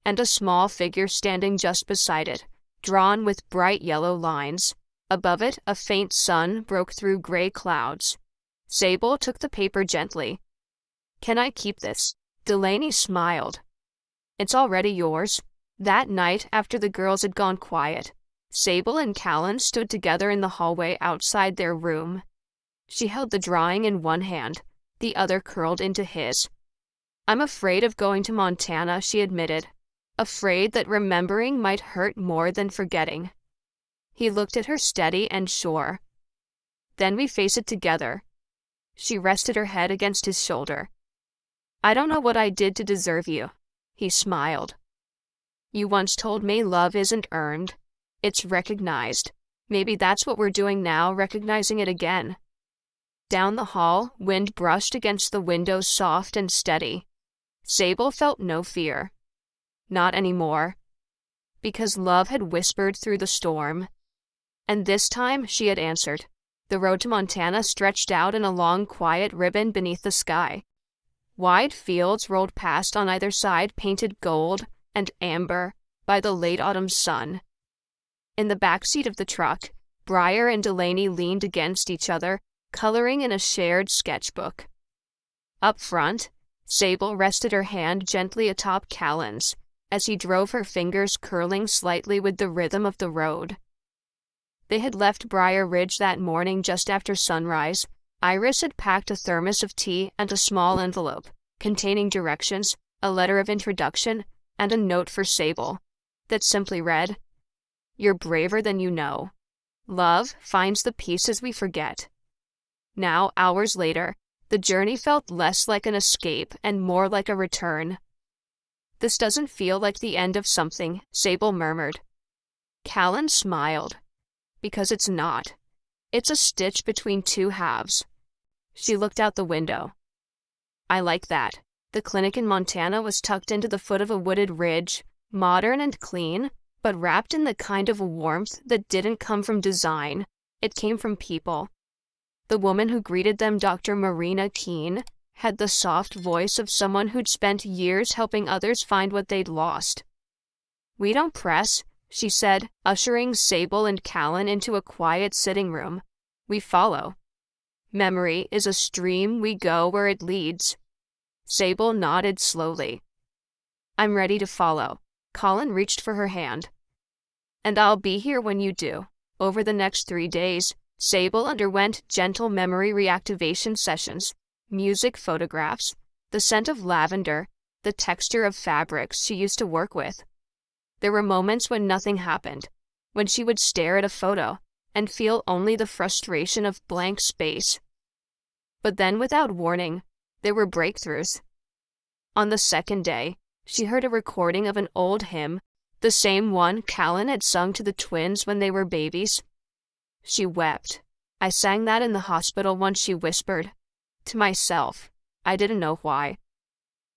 and a small figure standing just beside it, drawn with bright yellow lines. Above it, a faint sun broke through gray clouds. Sable took the paper gently. Can I keep this? Delaney smiled. It's already yours. That night, after the girls had gone quiet, Sable and Callan stood together in the hallway outside their room. She held the drawing in one hand, the other curled into his. I'm afraid of going to Montana, she admitted, afraid that remembering might hurt more than forgetting. He looked at her steady and sure. Then we face it together. She rested her head against his shoulder. I don't know what I did to deserve you. He smiled. You once told me love isn't earned. It's recognized. Maybe that's what we're doing now, recognizing it again. Down the hall, wind brushed against the window, soft and steady. Sable felt no fear. Not anymore. Because love had whispered through the storm. And this time she had answered. The road to Montana stretched out in a long, quiet ribbon beneath the sky. Wide fields rolled past on either side, painted gold and amber by the late autumn sun. In the back seat of the truck, Briar and Delaney leaned against each other, coloring in a shared sketchbook. Up front, Sable rested her hand gently atop Callan's as he drove, her fingers curling slightly with the rhythm of the road. They had left Briar Ridge that morning just after sunrise. Iris had packed a thermos of tea and a small envelope containing directions, a letter of introduction, and a note for Sable that simply read, You're braver than you know. Love finds the pieces we forget. Now, hours later, the journey felt less like an escape and more like a return. This doesn't feel like the end of something, Sable murmured. Callan smiled. Because it's not. It's a stitch between two halves. She looked out the window. I like that. The clinic in Montana was tucked into the foot of a wooded ridge, modern and clean, but wrapped in the kind of warmth that didn't come from design. It came from people. The woman who greeted them, Dr. Marina Keene, had the soft voice of someone who'd spent years helping others find what they'd lost. We don't press, she said, ushering Sable and Callan into a quiet sitting room. We follow. Memory is a stream, we go where it leads. Sable nodded slowly. I'm ready to follow. Callan reached for her hand. And I'll be here when you do. Over the next 3 days, Sable underwent gentle memory reactivation sessions, music photographs, the scent of lavender, the texture of fabrics she used to work with. There were moments when nothing happened, when she would stare at a photo and feel only the frustration of blank space. But then, without warning, there were breakthroughs. On the 2nd day, she heard a recording of an old hymn, the same one Callan had sung to the twins when they were babies. She wept. I sang that in the hospital once, she whispered. To myself. I didn't know why.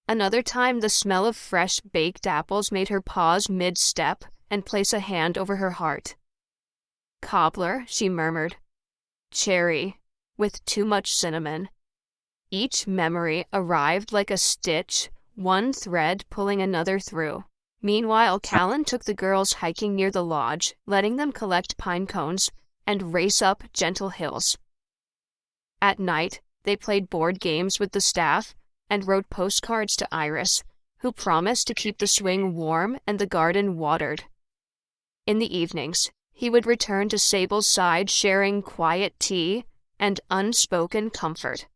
Another time, the smell of fresh baked apples made her pause mid-step and place a hand over her heart. Cobbler, she murmured. Cherry, with too much cinnamon. Each memory arrived like a stitch, one thread pulling another through. Meanwhile, Callan took the girls hiking near the lodge, letting them collect pine cones and race up gentle hills. At night, they played board games with the staff and wrote postcards to Iris, who promised to keep the swing warm and the garden watered. In the evenings, he would return to Sable's side, sharing quiet tea and unspoken comfort.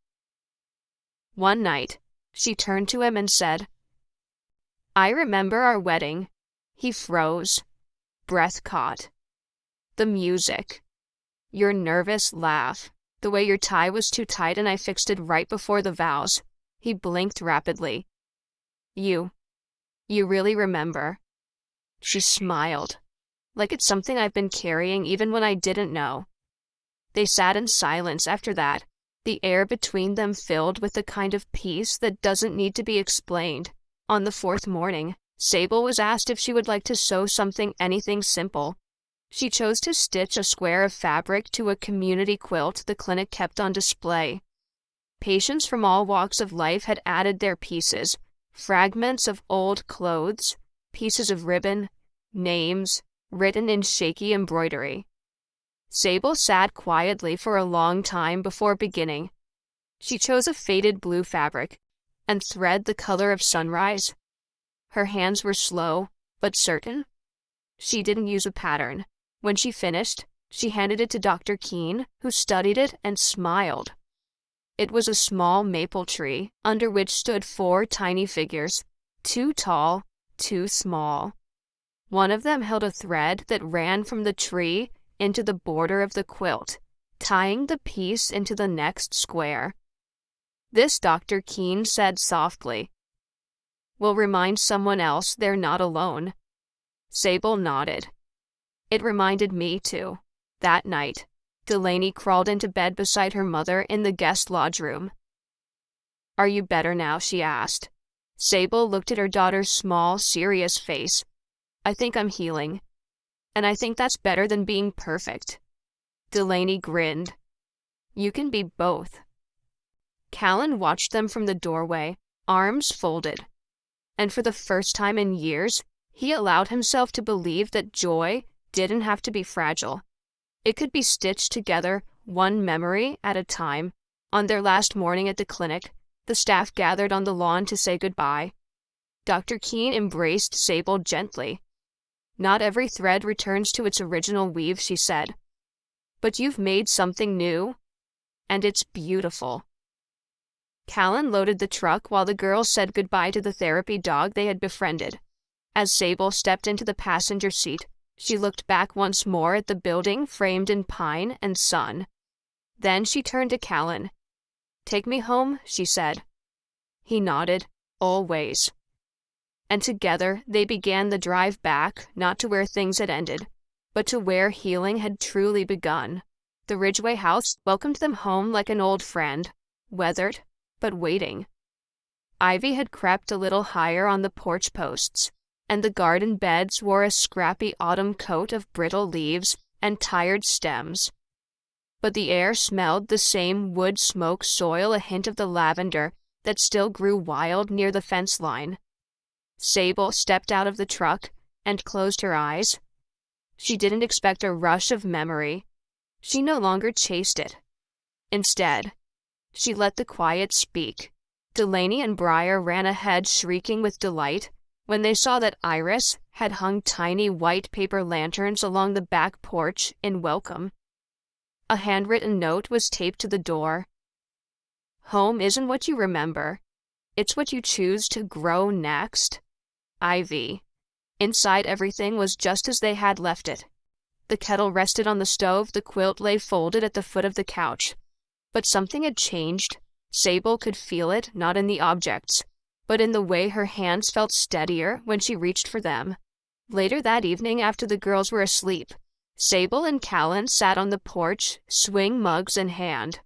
One night, she turned to him and said, I remember our wedding. He froze, breath caught. The music, your nervous laugh, the way your tie was too tight and I fixed it right before the vows. He blinked rapidly. You really remember? She smiled, like it's something I've been carrying even when I didn't know. They sat in silence after that, the air between them filled with the kind of peace that doesn't need to be explained. On the 4th morning, Sable was asked if she would like to sew anything simple. She chose to stitch a square of fabric to a community quilt the clinic kept on display. Patients from all walks of life had added their pieces, fragments of old clothes, pieces of ribbon, names, written in shaky embroidery. Sable sat quietly for a long time before beginning. She chose a faded blue fabric and thread the color of sunrise. Her hands were slow, but certain. She didn't use a pattern. When she finished, she handed it to Dr. Keene, who studied it and smiled. It was a small maple tree, under which stood 4 tiny figures, 2 tall, 2 small. One of them held a thread that ran from the tree into the border of the quilt, tying the piece into the next square. This, Dr. Keene said softly, will remind someone else they're not alone. Sable nodded. It reminded me, too. That night, Delaney crawled into bed beside her mother in the guest lodge room. Are you better now? She asked. Sable looked at her daughter's small, serious face. I think I'm healing. And I think that's better than being perfect. Delaney grinned. You can be both. Callan watched them from the doorway, arms folded. And for the first time in years, he allowed himself to believe that joy didn't have to be fragile. It could be stitched together, one memory at a time. On their last morning at the clinic, the staff gathered on the lawn to say goodbye. Dr. Keene embraced Sable gently. Not every thread returns to its original weave, she said. But you've made something new, and it's beautiful. Callan loaded the truck while the girls said goodbye to the therapy dog they had befriended. As Sable stepped into the passenger seat, she looked back once more at the building framed in pine and sun. Then she turned to Callan. Take me home, she said. He nodded. Always. And together they began the drive back, not to where things had ended, but to where healing had truly begun. The Ridgeway house welcomed them home like an old friend, weathered, but waiting. Ivy had crept a little higher on the porch posts, and the garden beds wore a scrappy autumn coat of brittle leaves and tired stems. But the air smelled the same wood smoke soil, a hint of the lavender that still grew wild near the fence line. Sable stepped out of the truck and closed her eyes. She didn't expect a rush of memory. She no longer chased it. Instead, she let the quiet speak. Delaney and Briar ran ahead shrieking with delight when they saw that Iris had hung tiny white paper lanterns along the back porch in welcome. A handwritten note was taped to the door. Home isn't what you remember. It's what you choose to grow next. Ivy. Inside, everything was just as they had left it. The kettle rested on the stove, the quilt lay folded at the foot of the couch. But something had changed. Sable could feel it, not in the objects, but in the way her hands felt steadier when she reached for them. Later that evening, after the girls were asleep, Sable and Callan sat on the porch, swing mugs in hand.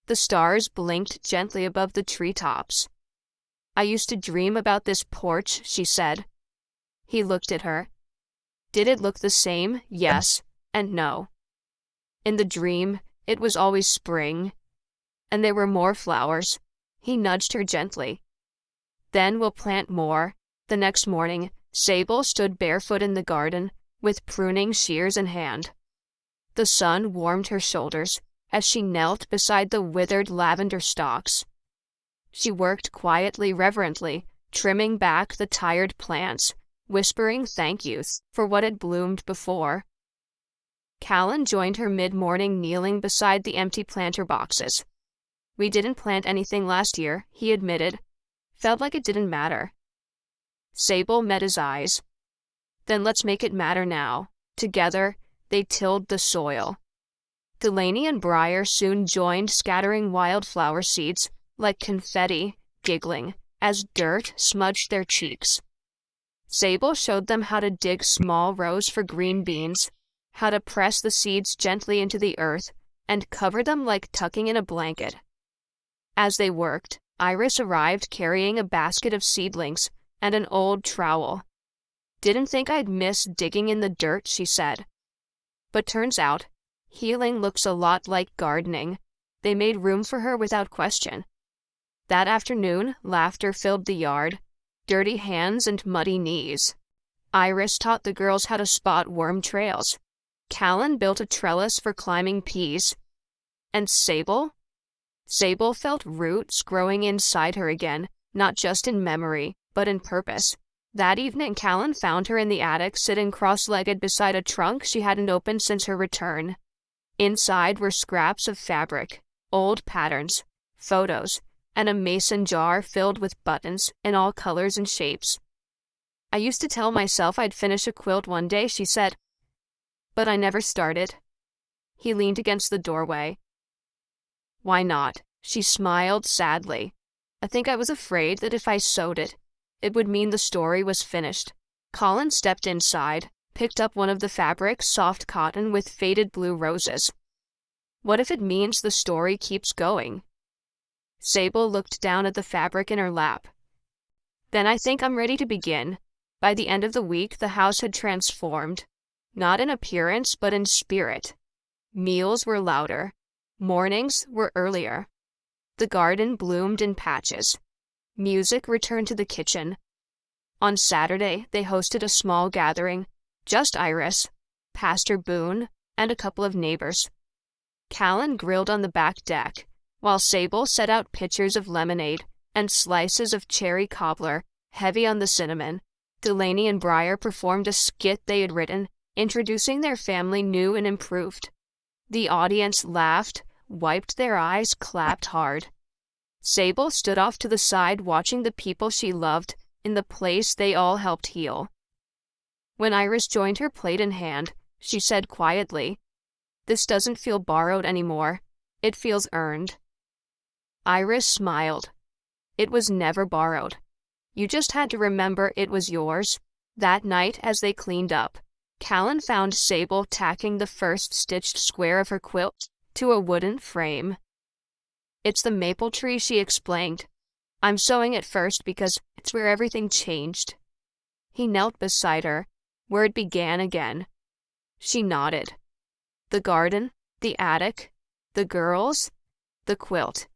The stars blinked gently above the treetops. "I used to dream about this porch," she said. He looked at her. Did it look the same? Yes and no. In the dream, it was always spring, and there were more flowers. He nudged her gently. "Then we'll plant more." The next morning, Sable stood barefoot in the garden, with pruning shears in hand. The sun warmed her shoulders as she knelt beside the withered lavender stalks. She worked quietly, reverently, trimming back the tired plants, whispering thank yous for what had bloomed before. Callan joined her mid-morning, kneeling beside the empty planter boxes. "We didn't plant anything last year," he admitted. "Felt like it didn't matter." Sable met his eyes. "Then let's make it matter now." Together, they tilled the soil. Delaney and Briar soon joined, scattering wildflower seeds like confetti, giggling as dirt smudged their cheeks. Sable showed them how to dig small rows for green beans, how to press the seeds gently into the earth and cover them like tucking in a blanket. As they worked, Iris arrived carrying a basket of seedlings and an old trowel. "Didn't think I'd miss digging in the dirt," she said. But turns out, healing looks a lot like gardening. They made room for her without question. That afternoon, laughter filled the yard, dirty hands and muddy knees. Iris taught the girls how to spot worm trails. Callan built a trellis for climbing peas. And Sable? Sable felt roots growing inside her again, not just in memory, but in purpose. That evening, Callan found her in the attic, sitting cross-legged beside a trunk she hadn't opened since her return. Inside were scraps of fabric, old patterns, photos, and a mason jar filled with buttons in all colors and shapes. "I used to tell myself I'd finish a quilt one day," she said, "but I never started." He leaned against the doorway. "Why not?" She smiled sadly. "I think I was afraid that if I sewed it, it would mean the story was finished." Colin stepped inside, picked up one of the fabrics, soft cotton with faded blue roses. "What if it means the story keeps going?" Sable looked down at the fabric in her lap. "Then I think I'm ready to begin." By the end of the week, the house had transformed, not in appearance, but in spirit. Meals were louder. Mornings were earlier. The garden bloomed in patches. Music returned to the kitchen. On Saturday, they hosted a small gathering, just Iris, Pastor Boone, and a couple of neighbors. Callan grilled on the back deck, while Sable set out pitchers of lemonade and slices of cherry cobbler, heavy on the cinnamon. Delaney and Briar performed a skit they had written, introducing their family new and improved. The audience laughed, wiped their eyes, clapped hard. Sable stood off to the side, watching the people she loved in the place they all helped heal. When Iris joined her, plate in hand, she said quietly, "This doesn't feel borrowed anymore. It feels earned." Iris smiled. "It was never borrowed. You just had to remember it was yours." That night, as they cleaned up, Callan found Sable tacking the first stitched square of her quilt to a wooden frame. "It's the maple tree," she explained. "I'm sewing it first because it's where everything changed." He knelt beside her, where it began again. She nodded. The garden, the attic, the girls, the quilt.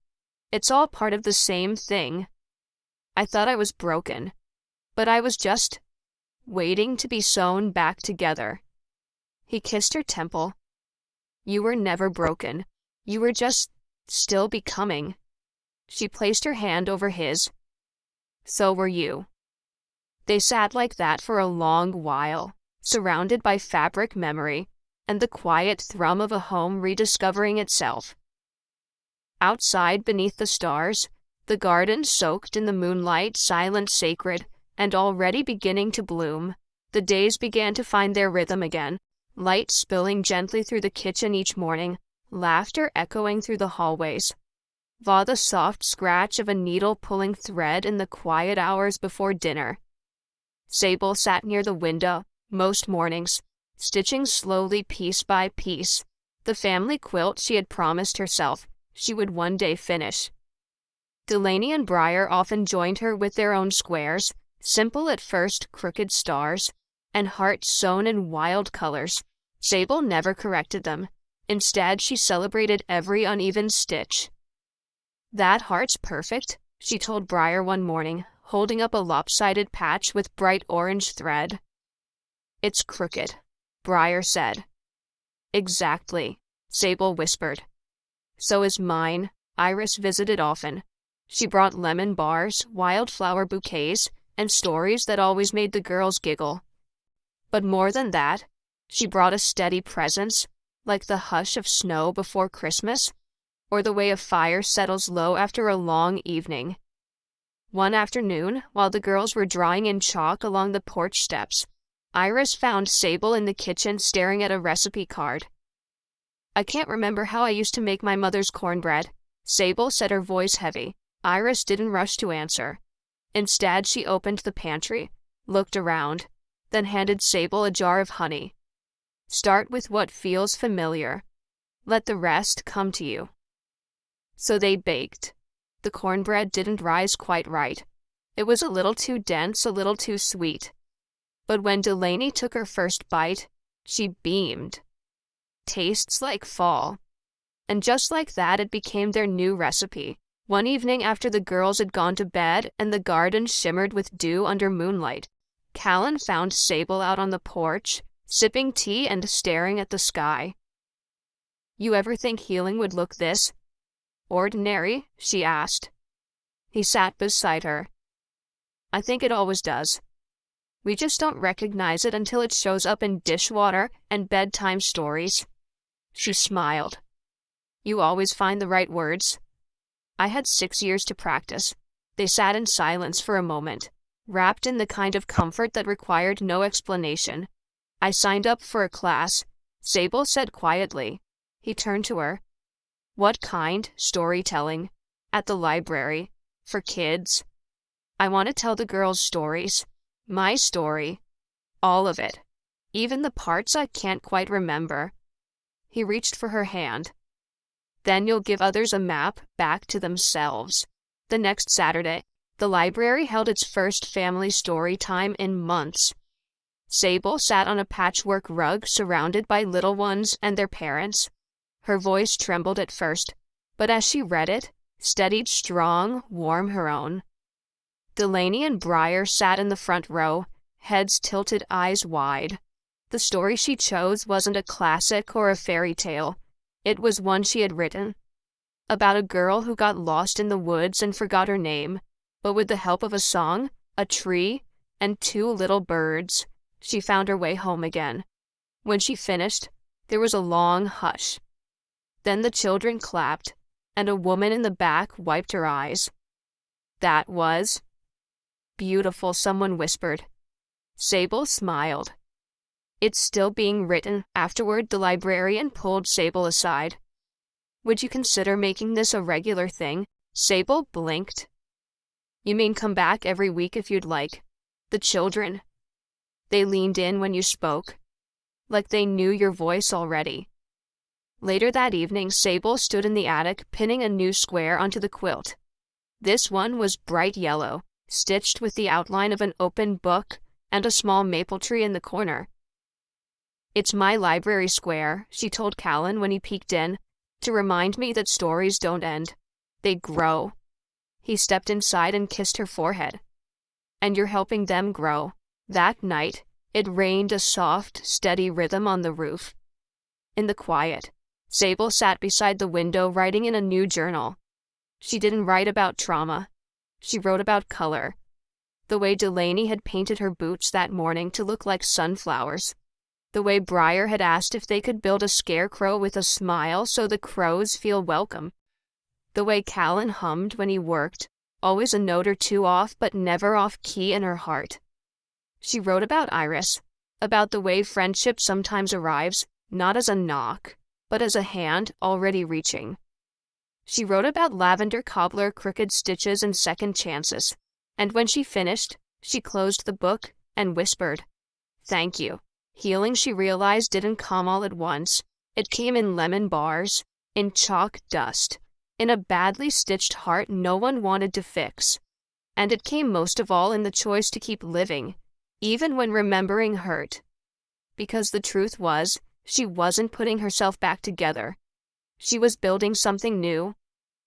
It's all part of the same thing. I thought I was broken, but I was just waiting to be sewn back together. He kissed her temple. You were never broken. You were just still becoming. She placed her hand over his. So were you. They sat like that for a long while, surrounded by fabric memory and the quiet thrum of a home rediscovering itself. Outside, beneath the stars, the garden soaked in the moonlight, silent, sacred, and already beginning to bloom, the days began to find their rhythm again, light spilling gently through the kitchen each morning, laughter echoing through the hallways. The soft scratch of a needle pulling thread in the quiet hours before dinner. Sable sat near the window, most mornings, stitching slowly piece by piece, the family quilt she had promised herself she would one day finish. Delaney and Briar often joined her with their own squares, simple at first, crooked stars, and hearts sewn in wild colors. Sable never corrected them. Instead, she celebrated every uneven stitch. That heart's perfect, she told Briar one morning, holding up a lopsided patch with bright orange thread. It's crooked, Briar said. Exactly, Sable whispered. So is mine. Iris visited often. She brought lemon bars, wildflower bouquets, and stories that always made the girls giggle. But more than that, she brought a steady presence, like the hush of snow before Christmas, or the way a fire settles low after a long evening. One afternoon, while the girls were drawing in chalk along the porch steps, Iris found Sable in the kitchen staring at a recipe card. I can't remember how I used to make my mother's cornbread, Sable said, her voice heavy. Iris didn't rush to answer. Instead, she opened the pantry, looked around, then handed Sable a jar of honey. Start with what feels familiar. Let the rest come to you. So they baked. The cornbread didn't rise quite right. It was a little too dense, a little too sweet. But when Delaney took her first bite, she beamed. Tastes like fall. And just like that, it became their new recipe. One evening after the girls had gone to bed and the garden shimmered with dew under moonlight, Callan found Sable out on the porch, sipping tea and staring at the sky. You ever think healing would look this ordinary? She asked. He sat beside her. I think it always does. We just don't recognize it until it shows up in dishwater and bedtime stories. She smiled. You always find the right words. I had 6 years to practice. They sat in silence for a moment, wrapped in the kind of comfort that required no explanation. I signed up for a class, Sable said quietly. He turned to her. What kind? Storytelling. At the library. For kids. I want to tell the girls stories. My story. All of it. Even the parts I can't quite remember. He reached for her hand. Then you'll give others a map back to themselves. The next Saturday, the library held its first family story time in months. Sable sat on a patchwork rug surrounded by little ones and their parents. Her voice trembled at first, but as she read it, steadied strong, warm her own. Delaney and Briar sat in the front row, heads tilted, eyes wide. The story she chose wasn't a classic or a fairy tale. It was one she had written, about a girl who got lost in the woods and forgot her name, but with the help of a song, a tree, and 2 little birds, she found her way home again. When she finished, there was a long hush. Then the children clapped, and a woman in the back wiped her eyes. That was beautiful, someone whispered. Sable smiled. It's still being written. Afterward, the librarian pulled Sable aside. Would you consider making this a regular thing? Sable blinked. You mean come back every week if you'd like? The children. They leaned in when you spoke, like they knew your voice already. Later that evening, Sable stood in the attic, pinning a new square onto the quilt. This one was bright yellow, stitched with the outline of an open book and a small maple tree in the corner. It's my library square, she told Callan when he peeked in, to remind me that stories don't end. They grow. He stepped inside and kissed her forehead. And you're helping them grow. That night, It rained a soft, steady rhythm on the roof. In the quiet, Sable sat beside the window writing in a new journal. She didn't write about trauma. She wrote about color. The way Delaney had painted her boots that morning to look like sunflowers. The way Briar had asked if they could build a scarecrow with a smile so the crows feel welcome. The way Callan hummed when he worked, always a note or two off but never off key in her heart. She wrote about Iris, about the way friendship sometimes arrives, not as a knock, but as a hand already reaching. She wrote about lavender cobbler crooked stitches and second chances, and when she finished, she closed the book and whispered, "Thank you." Healing, she realized, didn't come all at once. It came in lemon bars, in chalk dust, in a badly stitched heart no one wanted to fix. And it came most of all in the choice to keep living, even when remembering hurt. Because the truth was, she wasn't putting herself back together. She was building something new,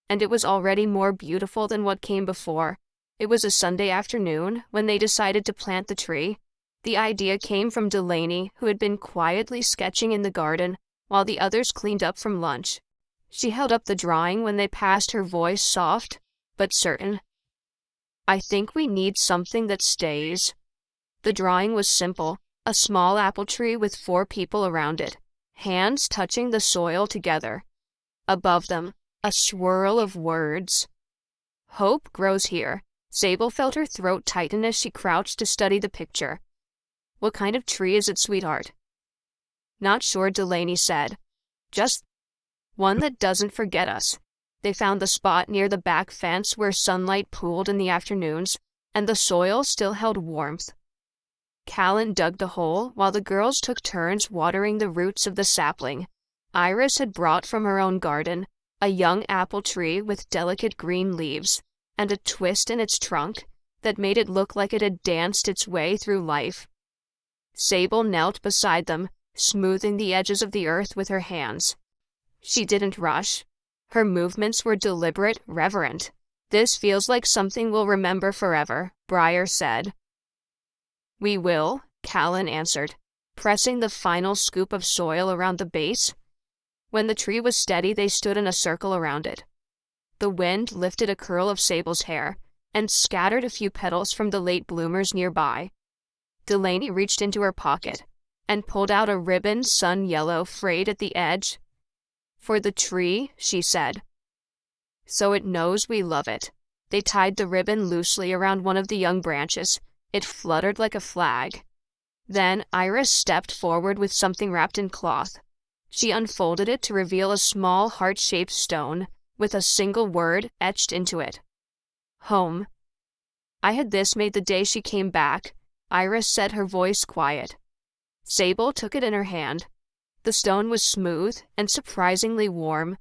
and it was already more beautiful than what came before. It was a Sunday afternoon when they decided to plant the tree. The idea came from Delaney, who had been quietly sketching in the garden while the others cleaned up from lunch. She held up the drawing when they passed, her voice soft but certain. "I think we need something that stays." The drawing was simple, a small apple tree with 4 people around it, hands touching the soil together. Above them, a swirl of words. "Hope grows here." Sable felt her throat tighten as she crouched to study the picture. "What kind of tree is it, sweetheart?" "Not sure," Delaney said. "Just one that doesn't forget us." They found the spot near the back fence where sunlight pooled in the afternoons, and the soil still held warmth. Callan dug the hole while the girls took turns watering the roots of the sapling. Iris had brought from her own garden a young apple tree with delicate green leaves and a twist in its trunk that made it look like it had danced its way through life. Sable knelt beside them, smoothing the edges of the earth with her hands. She didn't rush. Her movements were deliberate, reverent. "This feels like something we'll remember forever," Briar said. "We will," Callan answered, pressing the final scoop of soil around the base. When the tree was steady, they stood in a circle around it. The wind lifted a curl of Sable's hair and scattered a few petals from the late bloomers nearby. Delaney reached into her pocket and pulled out a ribbon, sun yellow, frayed at the edge. "For the tree," she said, "so it knows we love it." They tied the ribbon loosely around one of the young branches. It fluttered like a flag. Then Iris stepped forward with something wrapped in cloth. She unfolded it to reveal a small heart-shaped stone with a single word etched into it. "Home." "I had this made the day she came back," Iris said, her voice quiet. Sable took it in her hand. The stone was smooth and surprisingly warm.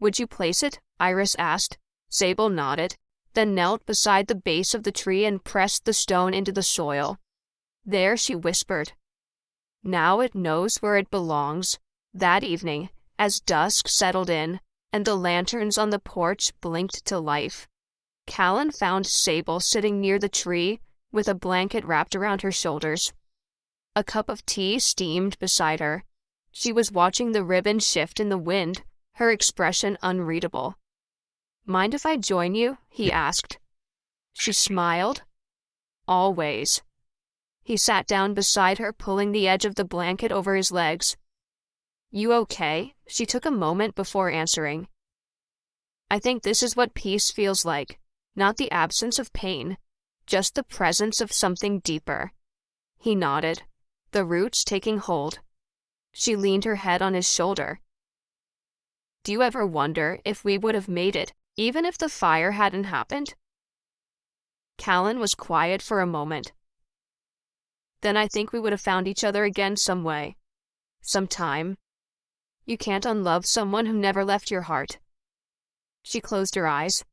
"Would you place it?" Iris asked. Sable nodded, then knelt beside the base of the tree and pressed the stone into the soil. There, she whispered, "Now it knows where it belongs." That evening, as dusk settled in and the lanterns on the porch blinked to life, Callan found Sable sitting near the tree with a blanket wrapped around her shoulders. A cup of tea steamed beside her. She was watching the ribbon shift in the wind, her expression unreadable. "Mind if I join you?" he asked. She smiled. "Always." He sat down beside her, pulling the edge of the blanket over his legs. "You okay?" She took a moment before answering. "I think this is what peace feels like. Not the absence of pain, just the presence of something deeper." He nodded, the roots taking hold. She leaned her head on his shoulder. "Do you ever wonder if we would have made it, even if the fire hadn't happened?" Callan was quiet for a moment. "Then I think we would have found each other again some way. Sometime. You can't unlove someone who never left your heart." She closed her eyes.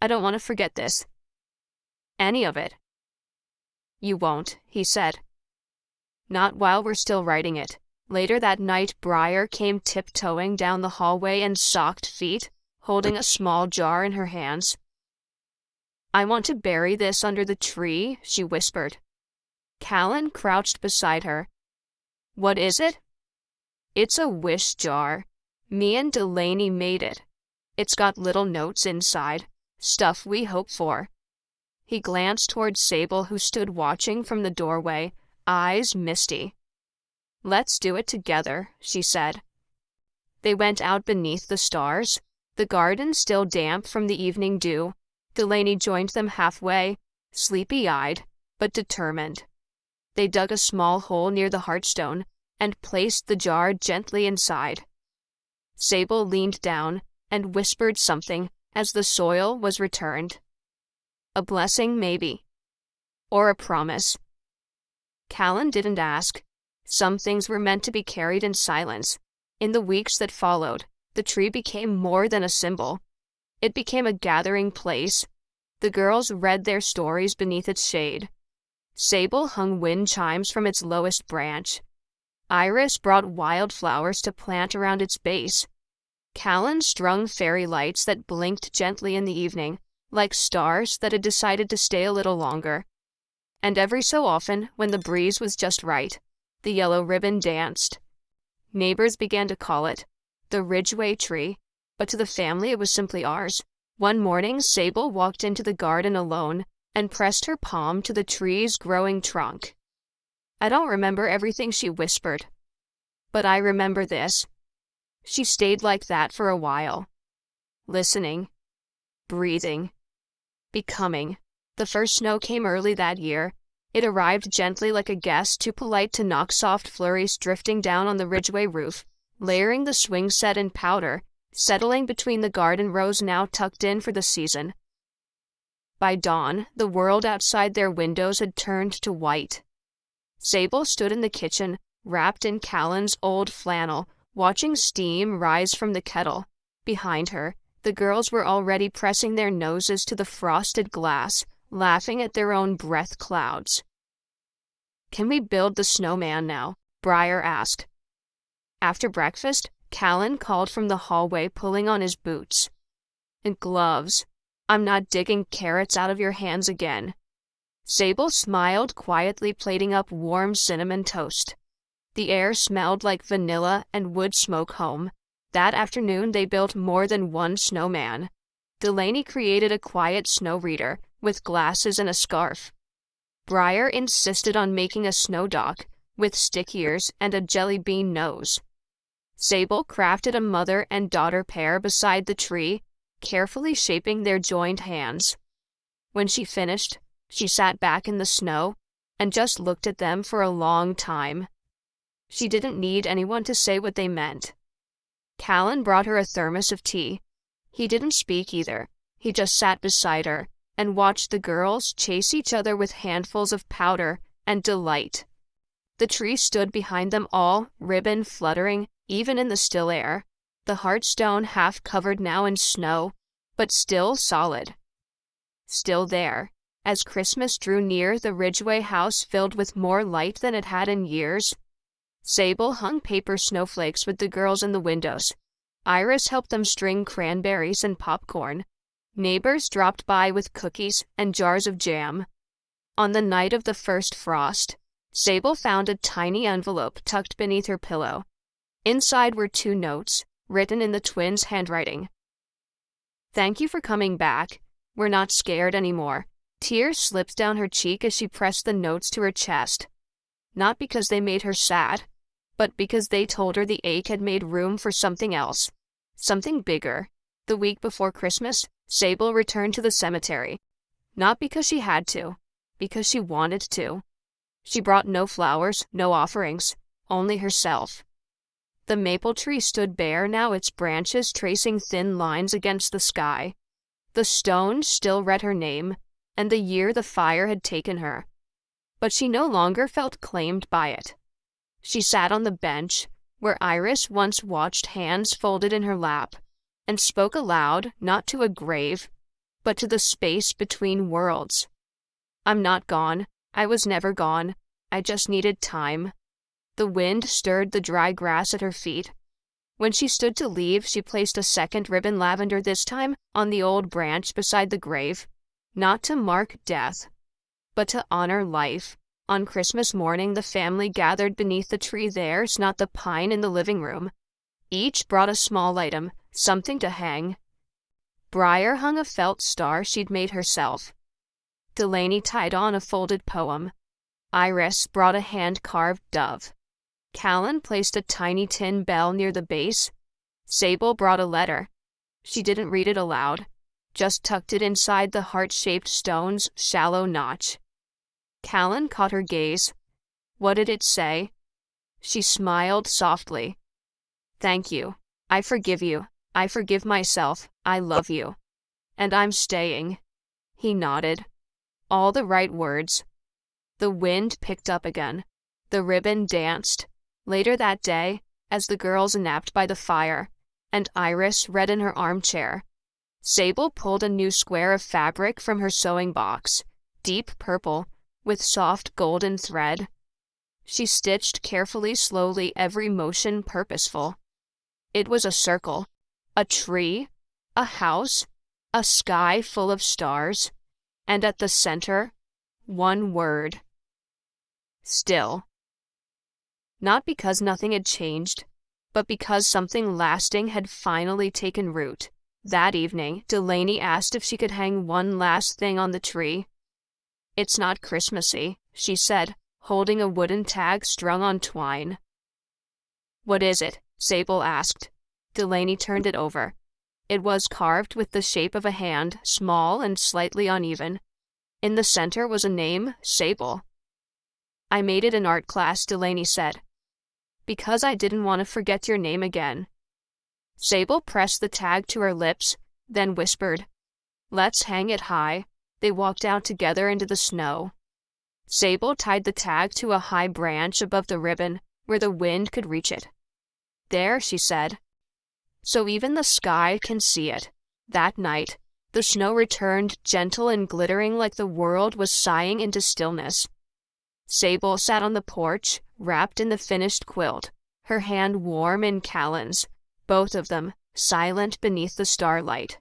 "I don't want to forget this. Any of it." "You won't," he said. "Not while we're still writing it." Later that night, Briar came tiptoeing down the hallway in socked feet, holding a small jar in her hands. "I want to bury this under the tree," she whispered. Callan crouched beside her. "What is it?" "It's a wish jar. Me and Delaney made it. It's got little notes inside, stuff we hope for." He glanced toward Sable, who stood watching from the doorway, eyes misty. "Let's do it together," she said. They went out beneath the stars, the garden still damp from the evening dew. Delaney joined them halfway, sleepy-eyed, but determined. They dug a small hole near the hearthstone and placed the jar gently inside. Sable leaned down and whispered something as the soil was returned. A blessing, maybe. Or a promise. Callan didn't ask. Some things were meant to be carried in silence. In the weeks that followed, the tree became more than a symbol. It became a gathering place. The girls read their stories beneath its shade. Sable hung wind chimes from its lowest branch. Iris brought wildflowers to plant around its base. Callan strung fairy lights that blinked gently in the evening, like stars that had decided to stay a little longer. And every so often, when the breeze was just right, the yellow ribbon danced. Neighbors began to call it the Ridgeway tree, but to the family it was simply ours. One morning, Sable walked into the garden alone and pressed her palm to the tree's growing trunk. I don't remember everything she whispered, but I remember this. She stayed like that for a while, listening, breathing, becoming. The first snow came early that year. It arrived gently like a guest, too polite to knock, soft flurries drifting down on the Ridgeway roof, layering the swing set in powder, settling between the garden rows now tucked in for the season. By dawn, the world outside their windows had turned to white. Sable stood in the kitchen, wrapped in Callan's old flannel, watching steam rise from the kettle. Behind her, the girls were already pressing their noses to the frosted glass, laughing at their own breath clouds. "Can we build the snowman now?" Briar asked. After breakfast, Callan called from the hallway, pulling on his boots. "And gloves. I'm not digging carrots out of your hands again." Sable smiled quietly, plating up warm cinnamon toast. The air smelled like vanilla and wood smoke home. That afternoon they built more than one snowman. Delaney created a quiet snow reader with glasses and a scarf. Briar insisted on making a snow dog with stick ears and a jelly bean nose. Sable crafted a mother and daughter pair beside the tree, carefully shaping their joined hands. When she finished, she sat back in the snow and just looked at them for a long time. She didn't need anyone to say what they meant. Callan brought her a thermos of tea. He didn't speak either. He just sat beside her and watched the girls chase each other with handfuls of powder and delight. The tree stood behind them all, ribbon fluttering, even in the still air. The hearthstone half covered now in snow, but still solid. Still there. As Christmas drew near, the Ridgeway house filled with more light than it had in years. Sable hung paper snowflakes with the girls in the windows. Iris helped them string cranberries and popcorn. Neighbors dropped by with cookies and jars of jam. On the night of the first frost, Sable found a tiny envelope tucked beneath her pillow. Inside were 2 notes, written in the twins' handwriting. "Thank you for coming back. We're not scared anymore." Tears slipped down her cheek as she pressed the notes to her chest. Not because they made her sad, but because they told her the ache had made room for something else, something bigger. The week before Christmas, Sable returned to the cemetery. Not because she had to, because she wanted to. She brought no flowers, no offerings, only herself. The maple tree stood bare now, its branches tracing thin lines against the sky. The stone still read her name, and the year the fire had taken her. But she no longer felt claimed by it. She sat on the bench, where Iris once watched, hands folded in her lap, and spoke aloud, not to a grave, but to the space between worlds. "I'm not gone. I was never gone. I just needed time." The wind stirred the dry grass at her feet. When she stood to leave, she placed a second ribbon, lavender this time, on the old branch beside the grave, not to mark death, but to honor life, On Christmas morning, the family gathered beneath the tree. Theirs, not the pine in the living room. Each brought a small item, something to hang. Briar hung a felt star she'd made herself. Delaney tied on a folded poem. Iris brought a hand-carved dove. Callan placed a tiny tin bell near the base. Sable brought a letter. She didn't read it aloud, just tucked it inside the heart-shaped stone's shallow notch. Callan caught her gaze. What did it say? She smiled softly. Thank you. I forgive you. I forgive myself. I love you. And I'm staying. He nodded. All the right words. The wind picked up again. The ribbon danced. Later that day, as the girls napped by the fire, and Iris read in her armchair, Sable pulled a new square of fabric from her sewing box, deep purple, with soft golden thread. She stitched carefully, slowly, every motion purposeful. It was a circle, a tree, a house, a sky full of stars, and at the center, one word. Still. Not because nothing had changed, but because something lasting had finally taken root. That evening, Delaney asked if she could hang one last thing on the tree. It's not Christmassy, she said, holding a wooden tag strung on twine. What is it? Sable asked. Delaney turned it over. It was carved with the shape of a hand, small and slightly uneven. In the center was a name, Sable. I made it in art class, Delaney said, because I didn't want to forget your name again. Sable pressed the tag to her lips, then whispered, Let's hang it high. They walked out together into the snow. Sable tied the tag to a high branch above the ribbon, where the wind could reach it. There, she said, so even the sky can see it. That night, the snow returned, gentle and glittering, like the world was sighing into stillness. Sable sat on the porch, wrapped in the finished quilt, her hand warm in Callan's, both of them silent beneath the starlight.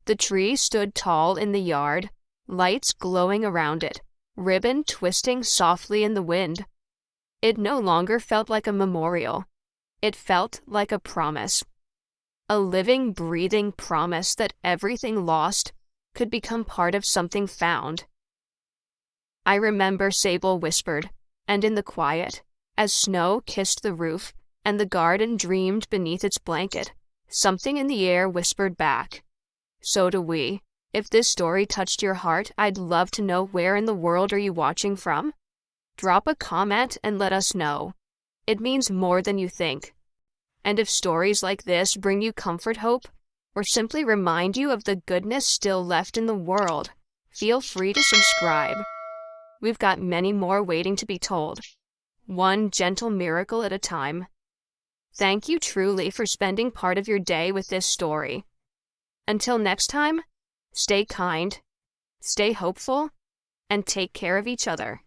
The tree stood tall in the yard, lights glowing around it, ribbon twisting softly in the wind. It no longer felt like a memorial. It felt like a promise. A living, breathing promise that everything lost could become part of something found. I remember, Sable whispered, and in the quiet, as snow kissed the roof and the garden dreamed beneath its blanket, something in the air whispered back, so do we. If this story touched your heart, I'd love to know, where in the world are you watching from? Drop a comment and let us know. It means more than you think. And if stories like this bring you comfort, hope, or simply remind you of the goodness still left in the world, feel free to subscribe. We've got many more waiting to be told, one gentle miracle at a time. Thank you truly for spending part of your day with this story. Until next time, stay kind, stay hopeful, and take care of each other.